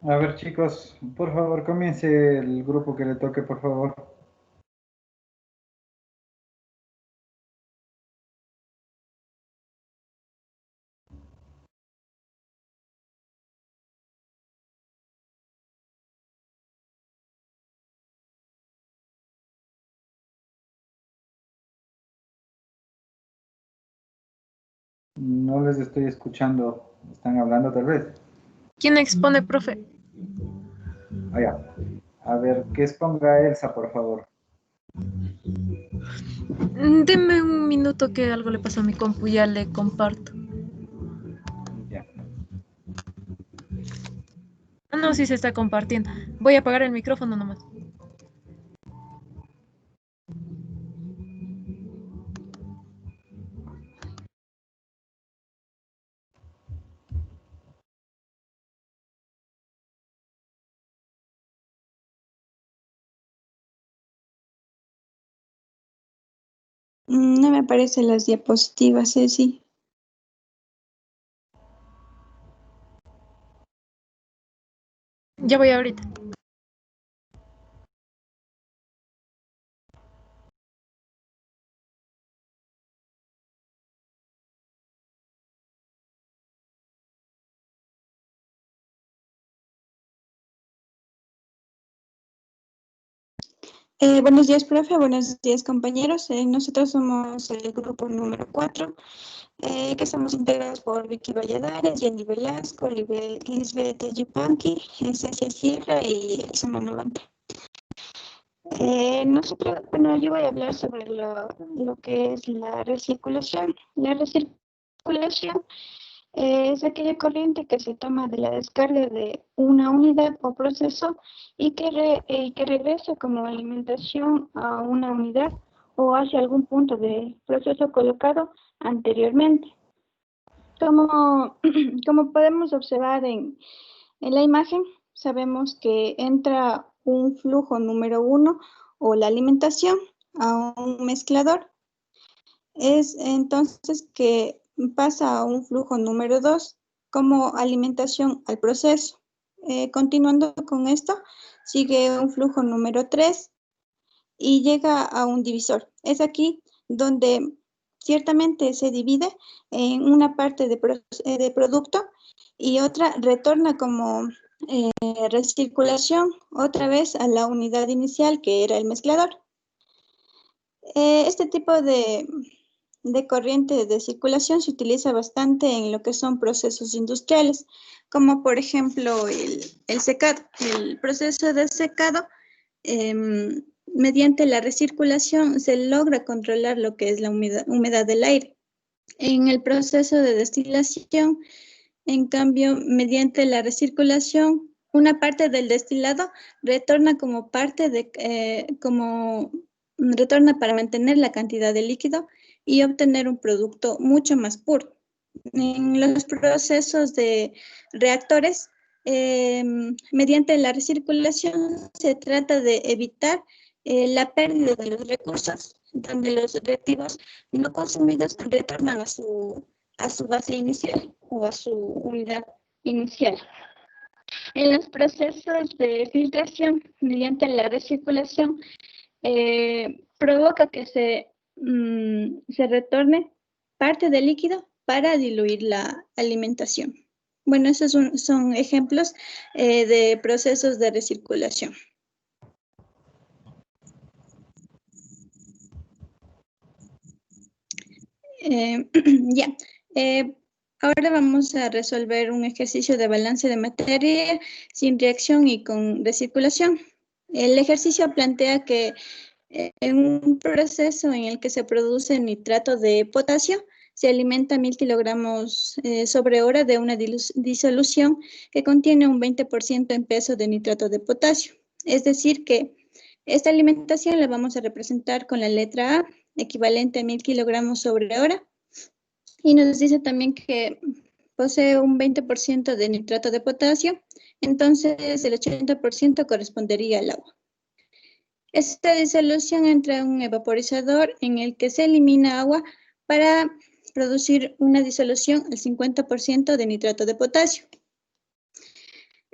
A ver, chicos, por favor, comience el grupo que le toque, por favor. No les estoy escuchando. ¿Están hablando tal vez? ¿Quién expone, profe? Ah, ya. A ver, que exponga Elsa, por favor. Deme un minuto que algo le pasó a mi compu, ya le comparto. Ya. Ah, no, sí se está compartiendo. Voy a apagar el micrófono nomás. No me aparecen las diapositivas, Ceci. Ya voy ahorita. Buenos días, profe. Buenos días, compañeros. Nosotros somos el grupo número 4, que estamos integrados por Vicky Valladares, Jenny Velasco, Lisbeth Yupanqui, Cecia Sierra y Elsa Manovante. Nosotros, bueno, yo voy a hablar sobre lo que es la recirculación. La recirculación es aquella corriente que se toma de la descarga de una unidad o proceso y que regresa como alimentación a una unidad o hacia algún punto del proceso colocado anteriormente. Como, como podemos observar en la imagen, sabemos que entra un flujo número 1 o la alimentación a un mezclador. Es entonces que pasa a un flujo número 2 como alimentación al proceso. Continuando con esto, sigue un flujo número 3 y llega a un divisor. Es aquí donde ciertamente se divide en una parte de producto y otra retorna como recirculación otra vez a la unidad inicial que era el mezclador. Este tipo de corriente de circulación se utiliza bastante en lo que son procesos industriales, como por ejemplo el secado. El proceso de secado, mediante la recirculación, se logra controlar lo que es la humedad del aire. En el proceso de destilación, en cambio, mediante la recirculación, una parte del destilado retorna como retorna para mantener la cantidad de líquido y obtener un producto mucho más puro. En los procesos de reactores, mediante la recirculación se trata de evitar la pérdida de los recursos, donde los reactivos no consumidos retornan a su base inicial o a su unidad inicial. En los procesos de filtración mediante la recirculación, provoca que se retorne parte del líquido para diluir la alimentación. Bueno, esos son ejemplos de procesos de recirculación. Ya. Ahora vamos a resolver un ejercicio de balance de materia sin reacción y con recirculación. El ejercicio plantea que en un proceso en el que se produce nitrato de potasio, se alimenta 1000 kilogramos sobre hora de una disolución que contiene un 20% en peso de nitrato de potasio. Es decir que esta alimentación la vamos a representar con la letra A, equivalente a 1000 kilogramos sobre hora. Y nos dice también que posee un 20% de nitrato de potasio, entonces el 80% correspondería al agua. Esta disolución entra en un evaporizador en el que se elimina agua para producir una disolución al 50% de nitrato de potasio.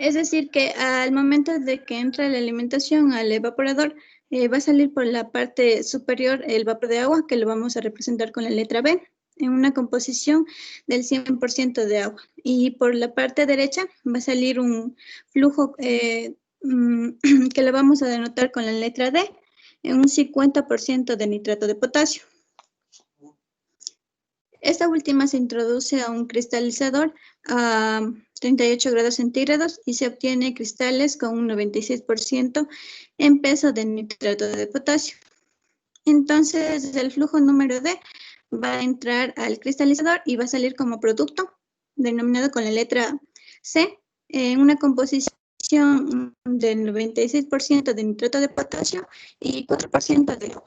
Es decir, que al momento de que entra la alimentación al evaporador, va a salir por la parte superior el vapor de agua, que lo vamos a representar con la letra B, en una composición del 100% de agua. Y por la parte derecha va a salir un flujo que lo vamos a denotar con la letra D, en un 50% de nitrato de potasio. Esta última se introduce a un cristalizador a 38 grados centígrados y se obtiene cristales con un 96% en peso de nitrato de potasio. Entonces, el flujo número D va a entrar al cristalizador y va a salir como producto, denominado con la letra C, en una composición del 96% de nitrato de potasio y 4% de agua.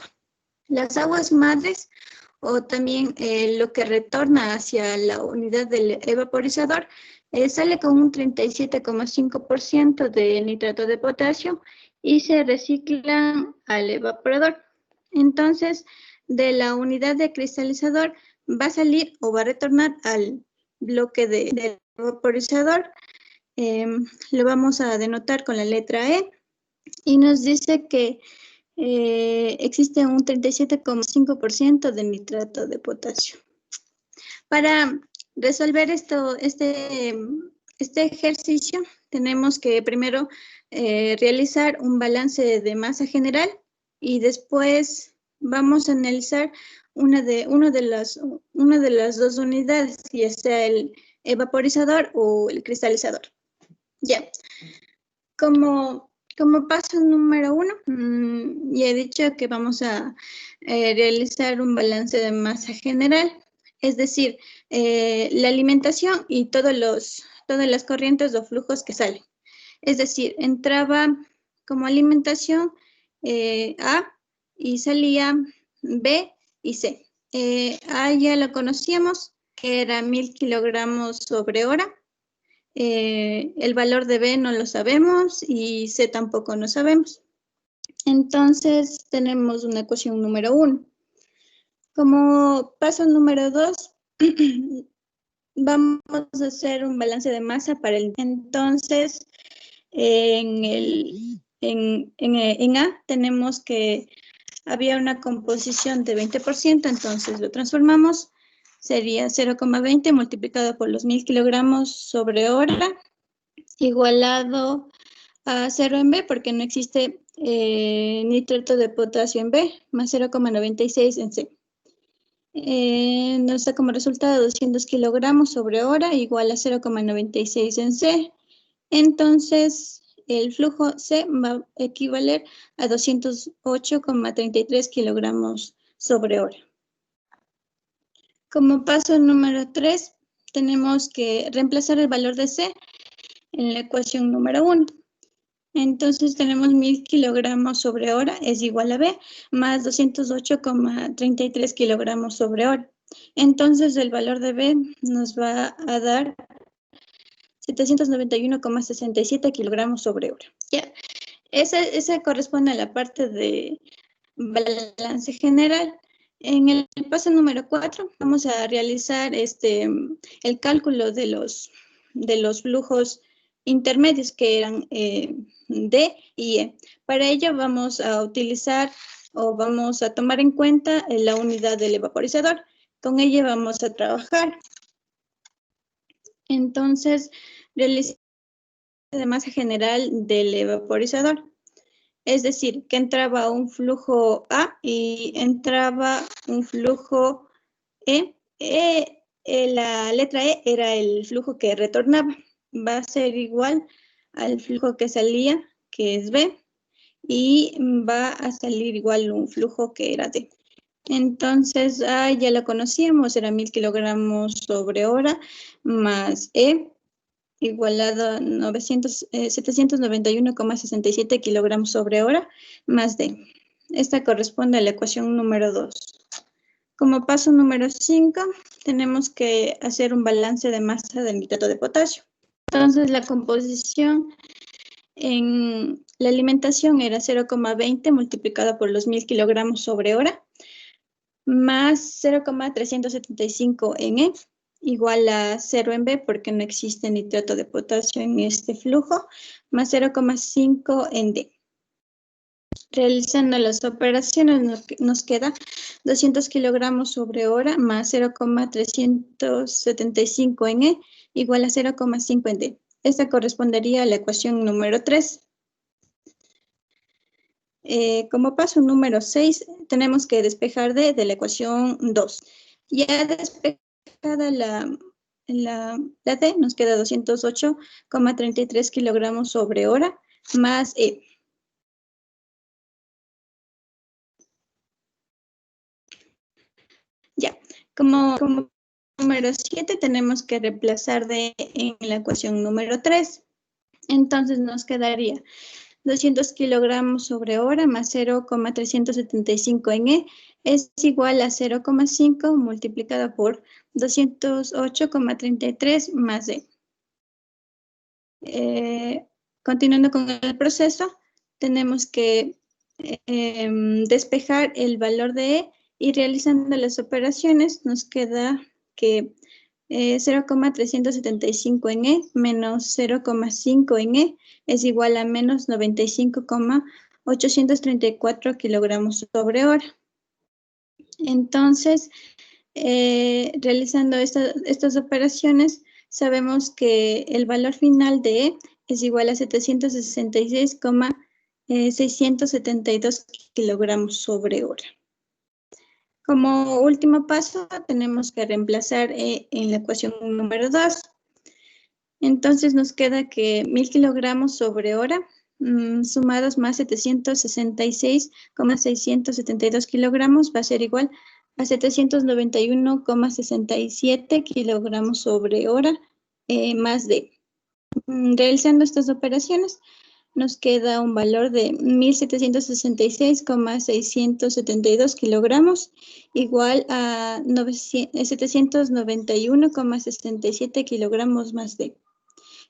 Las aguas madres, o también lo que retorna hacia la unidad del evaporizador, sale con un 37,5% de nitrato de potasio y se reciclan al evaporador. Entonces, de la unidad de cristalizador va a salir o va a retornar al bloque del evaporizador. Lo vamos a denotar con la letra E y nos dice que existe un 37,5% de nitrato de potasio. Para resolver este ejercicio, tenemos que primero realizar un balance de masa general y después vamos a analizar una de las dos unidades, ya sea el evaporizador o el cristalizador. Ya. Como paso número 1, ya he dicho que vamos a realizar un balance de masa general, es decir, la alimentación y todas las corrientes o flujos que salen. Es decir, entraba como alimentación A y salía B y C. A ya lo conocíamos, que era 1000 kilogramos sobre hora. El valor de B no lo sabemos y C tampoco no sabemos. Entonces tenemos una ecuación número 1. Como paso número 2, vamos a hacer un balance de masa para el. Entonces, en A tenemos que había una composición de 20%, entonces lo transformamos. Sería 0,20 multiplicado por los 1000 kilogramos sobre hora, igualado a 0 en B, porque no existe nitrato de potasio en B, más 0,96 en C. Nos da como resultado 200 kilogramos sobre hora, igual a 0,96 en C. Entonces, el flujo C va a equivaler a 208,33 kilogramos sobre hora. Como paso número 3, tenemos que reemplazar el valor de C en la ecuación número 1. Entonces tenemos 1000 kilogramos sobre hora es igual a B, más 208,33 kilogramos sobre hora. Entonces el valor de B nos va a dar 791,67 kilogramos sobre hora. Ya. Esa corresponde a la parte de balance general. En el paso número 4 vamos a realizar el cálculo de los flujos intermedios que eran D y E. Para ello vamos a utilizar o vamos a tomar en cuenta la unidad del evaporizador. Con ella vamos a trabajar. Entonces, realizar la masa general del evaporizador. Es decir, que entraba un flujo A y entraba un flujo E. La letra E era el flujo que retornaba. Va a ser igual al flujo que salía, que es B, y va a salir igual un flujo que era D. Entonces, A ya la conocíamos, era 1000 kilogramos sobre hora, más E, igualado a 791,67 kilogramos sobre hora, más D. Esta corresponde a la ecuación número 2. Como paso número 5, tenemos que hacer un balance de masa del nitrato de potasio. Entonces, la composición en la alimentación era 0,20 multiplicado por los 1000 kilogramos sobre hora, más 0,375 en E, igual a 0 en B porque no existe nitrato de potasio en este flujo, más 0,5 en D. Realizando las operaciones nos queda 200 kilogramos sobre hora más 0,375 en E igual a 0,5 en D. Esta correspondería a la ecuación número 3. Como paso número 6, tenemos que despejar D de la ecuación 2. Ya despejada la D, nos queda 208,33 kilogramos sobre hora más E. Ya, como número 7 tenemos que reemplazar D en la ecuación número 3. Entonces nos quedaría 200 kilogramos sobre hora más 0,375 en E es igual a 0,5 multiplicado por 208,33 más D. Continuando con el proceso, tenemos que despejar el valor de E y realizando las operaciones nos queda que 0,375 en E menos 0,5 en E es igual a menos 95,834 kilogramos sobre hora. Entonces, realizando estas operaciones, sabemos que el valor final de E es igual a 766,672 kilogramos sobre hora. Como último paso, tenemos que reemplazar E en la ecuación número 2. Entonces nos queda que 1000 kilogramos sobre hora sumados más 766,672 kilogramos va a ser igual a 791,67 kilogramos sobre hora más D. Realizando estas operaciones, nos queda un valor de 1.766,672 kilogramos, igual a 791,67 kilogramos más D.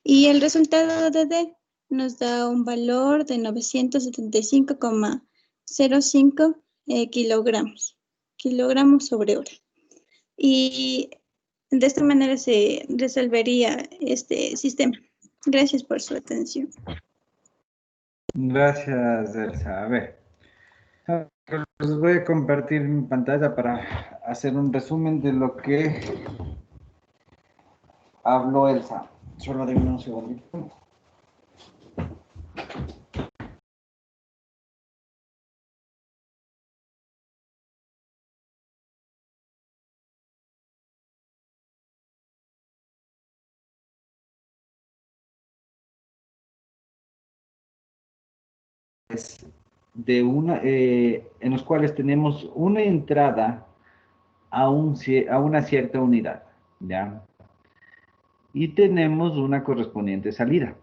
Y el resultado de D nos da un valor de 975,05 kilogramos sobre hora. Y de esta manera se resolvería este sistema. Gracias por su atención. Gracias, Elsa. A ver, les voy a compartir mi pantalla para hacer un resumen de lo que habló Elsa. Solo denme un segundito. En los cuales tenemos una entrada a una cierta unidad, ¿ya? Y tenemos una correspondiente salida.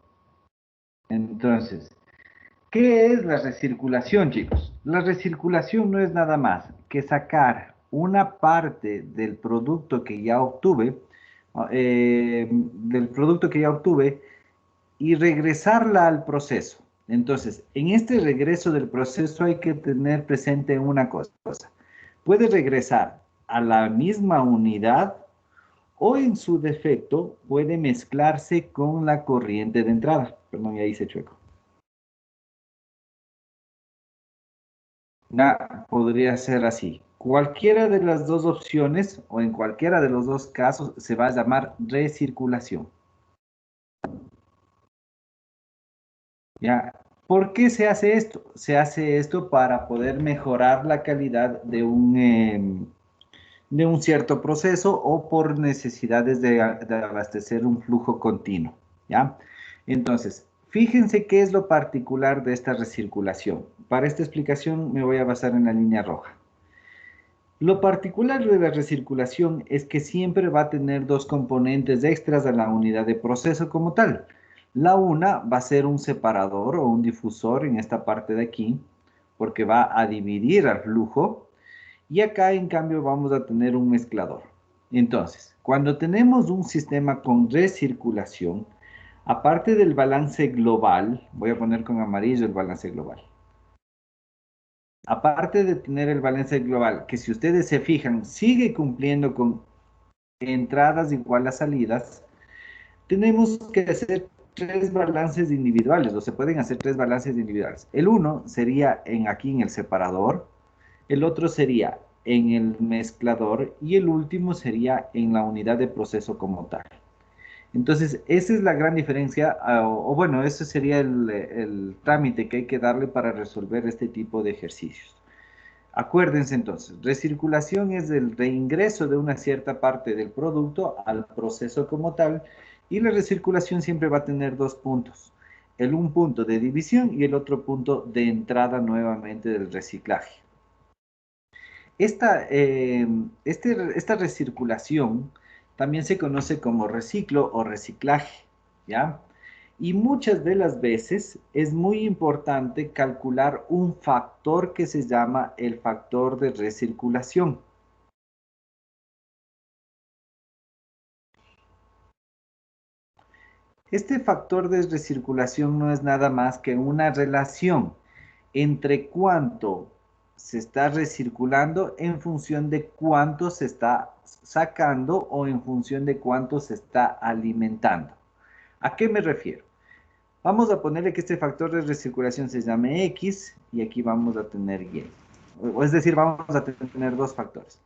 Entonces, ¿qué es la recirculación, chicos? La recirculación no es nada más que sacar una parte del producto que ya obtuve, y regresarla al proceso. Entonces, en este regreso del proceso hay que tener presente una cosa. Puede regresar a la misma unidad o en su defecto puede mezclarse con la corriente de entrada. Perdón, ya hice chueco. Podría ser así. Cualquiera de las dos opciones o en cualquiera de los dos casos se va a llamar recirculación. ¿Ya? ¿Por qué se hace esto? Se hace esto para poder mejorar la calidad de un cierto proceso o por necesidades de abastecer un flujo continuo, ¿ya? Entonces, fíjense qué es lo particular de esta recirculación. Para esta explicación me voy a basar en la línea roja. Lo particular de la recirculación es que siempre va a tener dos componentes extras a la unidad de proceso como tal. La una va a ser un separador o un difusor en esta parte de aquí, porque va a dividir al flujo. Y acá, en cambio, vamos a tener un mezclador. Entonces, cuando tenemos un sistema con recirculación, aparte del balance global, voy a poner con amarillo el balance global. Aparte de tener el balance global, que si ustedes se fijan, sigue cumpliendo con entradas igual a salidas, tenemos que hacer 3 balances individuales, o se pueden hacer 3 balances individuales. El uno sería aquí en el separador, el otro sería en el mezclador y el último sería en la unidad de proceso como tal. Entonces, esa es la gran diferencia, o bueno, ese sería el trámite que hay que darle para resolver este tipo de ejercicios. Acuérdense entonces, recirculación es el reingreso de una cierta parte del producto al proceso como tal, y la recirculación siempre va a tener 2 puntos, un punto de división y el otro punto de entrada nuevamente del reciclaje. Esta recirculación también se conoce como reciclo o reciclaje, ¿ya? Y muchas de las veces es muy importante calcular un factor que se llama el factor de recirculación. Este factor de recirculación no es nada más que una relación entre cuánto se está recirculando en función de cuánto se está sacando o en función de cuánto se está alimentando. ¿A qué me refiero? Vamos a ponerle que este factor de recirculación se llame X y aquí vamos a tener Y. Es decir, vamos a tener 2 factores.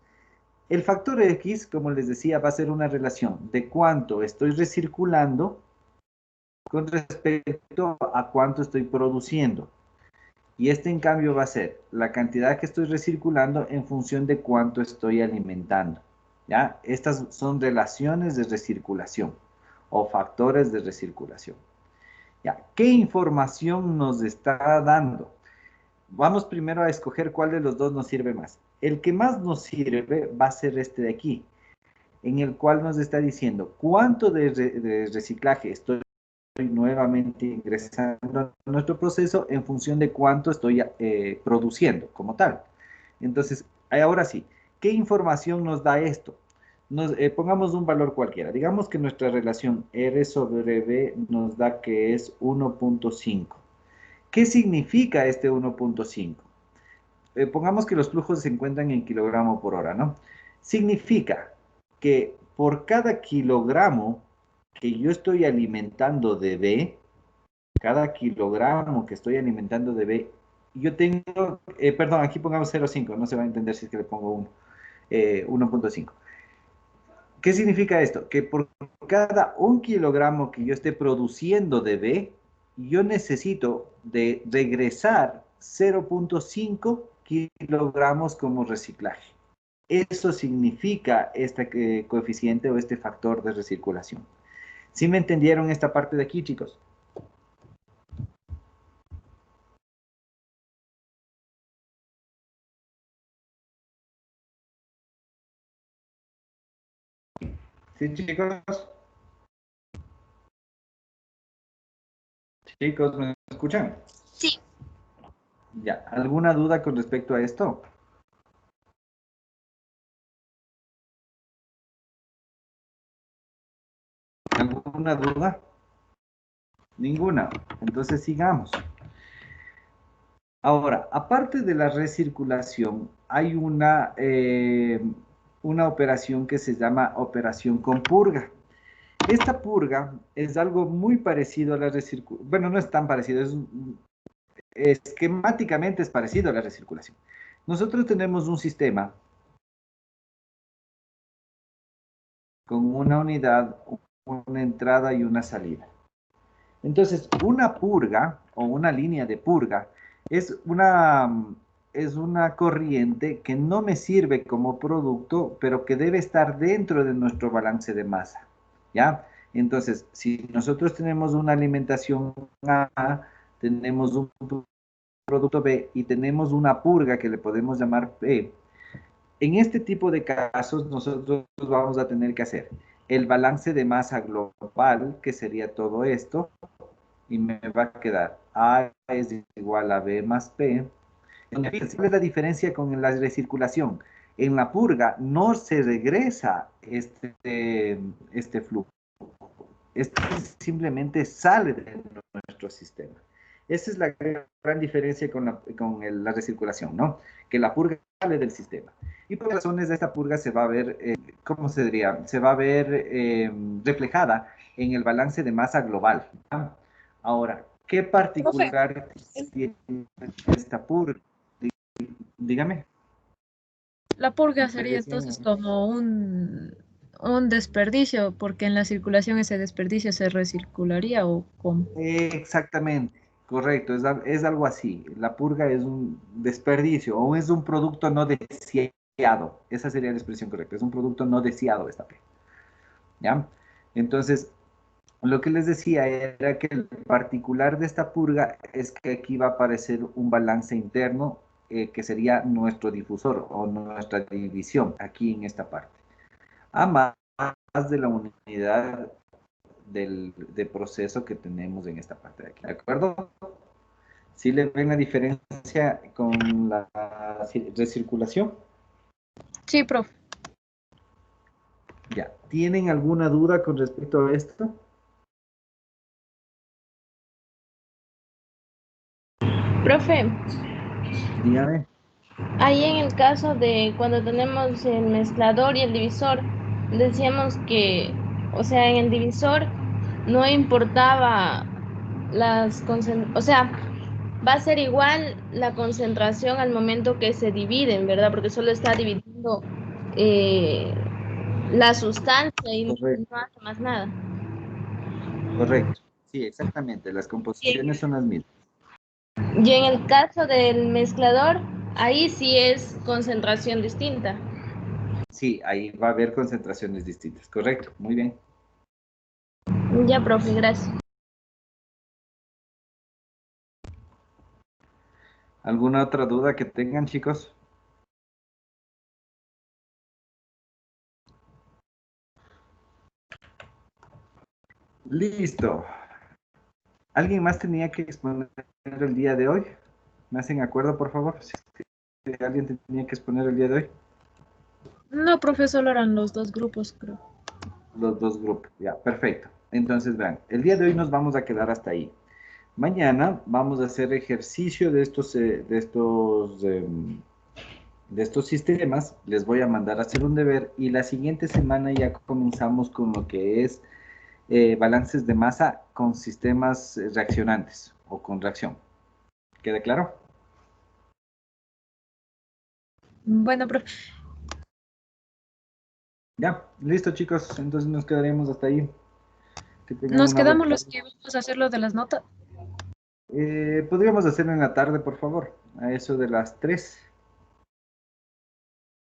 El factor X, como les decía, va a ser una relación de cuánto estoy recirculando con respecto a cuánto estoy produciendo. Y este en cambio va a ser la cantidad que estoy recirculando en función de cuánto estoy alimentando. ¿Ya? Estas son relaciones de recirculación o factores de recirculación. ¿Ya? ¿Qué información nos está dando? Vamos primero a escoger cuál de los dos nos sirve más. El que más nos sirve va a ser este de aquí, en el cual nos está diciendo cuánto de reciclaje estoy nuevamente ingresando a nuestro proceso en función de cuánto estoy produciendo como tal. Entonces, ahora sí, ¿qué información nos da esto? Pongamos un valor cualquiera. Digamos que nuestra relación R sobre B nos da que es 1.5. ¿Qué significa este 1.5? Pongamos que los flujos se encuentran en kilogramo por hora, ¿no? Significa que por cada kilogramo que yo estoy alimentando de B, cada kilogramo que estoy alimentando de B, yo tengo, perdón, aquí pongamos 0.5, no se va a entender si es que le pongo 1, 1.5. ¿Qué significa esto? Que por cada 1 kilogramo que yo esté produciendo de B, yo necesito de regresar 0.5 kilogramos como reciclaje. Eso significa este coeficiente o este factor de recirculación. ¿Sí me entendieron esta parte de aquí, chicos? ¿Sí, chicos? Chicos, ¿me escuchan? Sí. Ya, ¿alguna duda con respecto a esto? ¿Alguna duda? Ninguna. Entonces sigamos. Ahora, aparte de la recirculación, hay una operación que se llama operación con purga. Esta purga es algo muy parecido a la recirculación. Bueno, no es tan parecido, esquemáticamente es parecido a la recirculación. Nosotros tenemos un sistema con una unidad, una entrada y una salida. Entonces, una purga o una línea de purga es una corriente que no me sirve como producto, pero que debe estar dentro de nuestro balance de masa, ¿ya? Entonces, si nosotros tenemos una alimentación A, tenemos un producto B y tenemos una purga que le podemos llamar P, en este tipo de casos nosotros vamos a tener que hacer el balance de masa global, que sería todo esto, y me va a quedar A es igual a B más P. ¿Cuál es la diferencia con la recirculación? En la purga no se regresa este flujo. Este simplemente sale de nuestro sistema. Esa es la gran diferencia con la recirculación, ¿no? Que la purga sale del sistema. Y por razones de esta purga se va a ver, ¿cómo se diría? Se va a ver reflejada en el balance de masa global. ¿No? Ahora, ¿qué particular tiene esta purga? Dígame. La purga sería entonces como un desperdicio, porque en la circulación ese desperdicio se recircularía o cómo. Exactamente, correcto, es algo así. La purga es un desperdicio o es un producto no deseado. Esa sería la expresión correcta, es un producto no deseado esta P. ¿Ya? Entonces, lo que les decía era que el particular de esta purga es que aquí va a aparecer un balance interno que sería nuestro difusor o nuestra división aquí en esta parte. A más de la unidad de proceso que tenemos en esta parte de aquí. ¿De acuerdo? ¿Sí le ven la diferencia con la recirculación? Sí, profe. Ya. ¿Tienen alguna duda con respecto a esto? Profe, Dígame. ahí en el caso de cuando tenemos el mezclador y el divisor, decíamos que, o sea, en el divisor no importaba o sea, va a ser igual la concentración al momento que se dividen, ¿verdad? Porque solo está dividiendo eh, la sustancia y no Correcto, hace más nada. correcto. Sí, exactamente. Las composiciones son las mismas. Y en el caso del mezclador, ahí sí es concentración distinta. Sí, ahí va a haber concentraciones distintas. Correcto, muy bien. Ya, profe, gracias. ¿Alguna otra duda que tengan, chicos? Listo. ¿Alguien más tenía que exponer el día de hoy? ¿Me hacen acuerdo, por favor? Si alguien tenía que exponer el día de hoy. No, profe, solo eran los dos grupos, creo. Los dos grupos, ya, perfecto. Entonces, vean, el día de hoy nos vamos a quedar hasta ahí. Mañana vamos a hacer ejercicio de estos sistemas. Les voy a mandar a hacer un deber y la siguiente semana ya comenzamos con lo que es balances de masa con sistemas reaccionantes o con reacción. ¿Queda claro? Bueno, profe. Ya, listo chicos, entonces nos quedaremos hasta ahí. Que tengan Nos una buena quedamos los tarde. que vamos a hacer lo de las notas. Podríamos hacerlo en la tarde, por favor, a eso de las 3.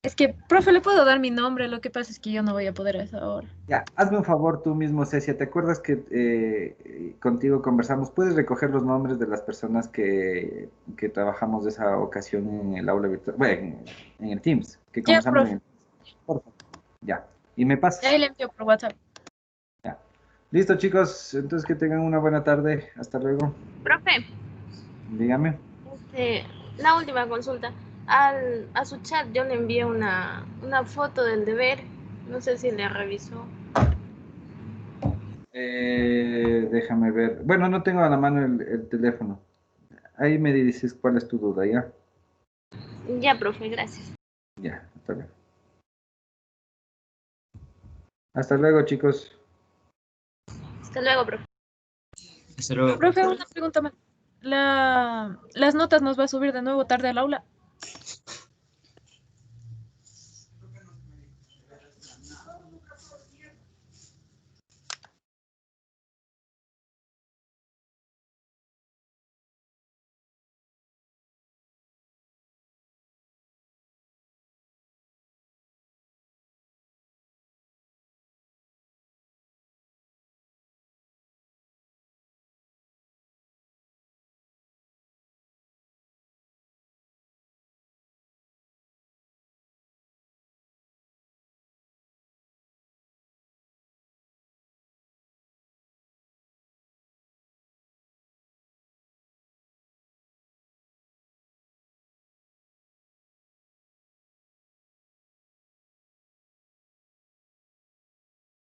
Es que, profe, le puedo dar mi nombre, lo que pasa es que yo no voy a poder a esa hora. Ya, hazme un favor tú mismo, Cecia. ¿Te acuerdas que contigo conversamos? ¿Puedes recoger los nombres de las personas que trabajamos de esa ocasión en el aula virtual? Bueno, en el Teams, que Ya, conversamos en profe. el Teams. Por favor. Ya. Y me pasas. Ahí le envío por WhatsApp. Ya. Listo, chicos. Entonces que tengan una buena tarde. Hasta luego. Profe, Dígame. la última consulta. A su chat yo le envié una foto del deber. No sé si le revisó. Déjame ver. Bueno, no tengo a la mano el teléfono. Ahí me dices cuál es tu duda, ¿ya? Ya, profe, gracias. Ya, hasta luego. Hasta luego, chicos. Hasta luego, profe. Hasta luego. Profe, una pregunta más. ¿Las notas nos va a subir de nuevo tarde al aula?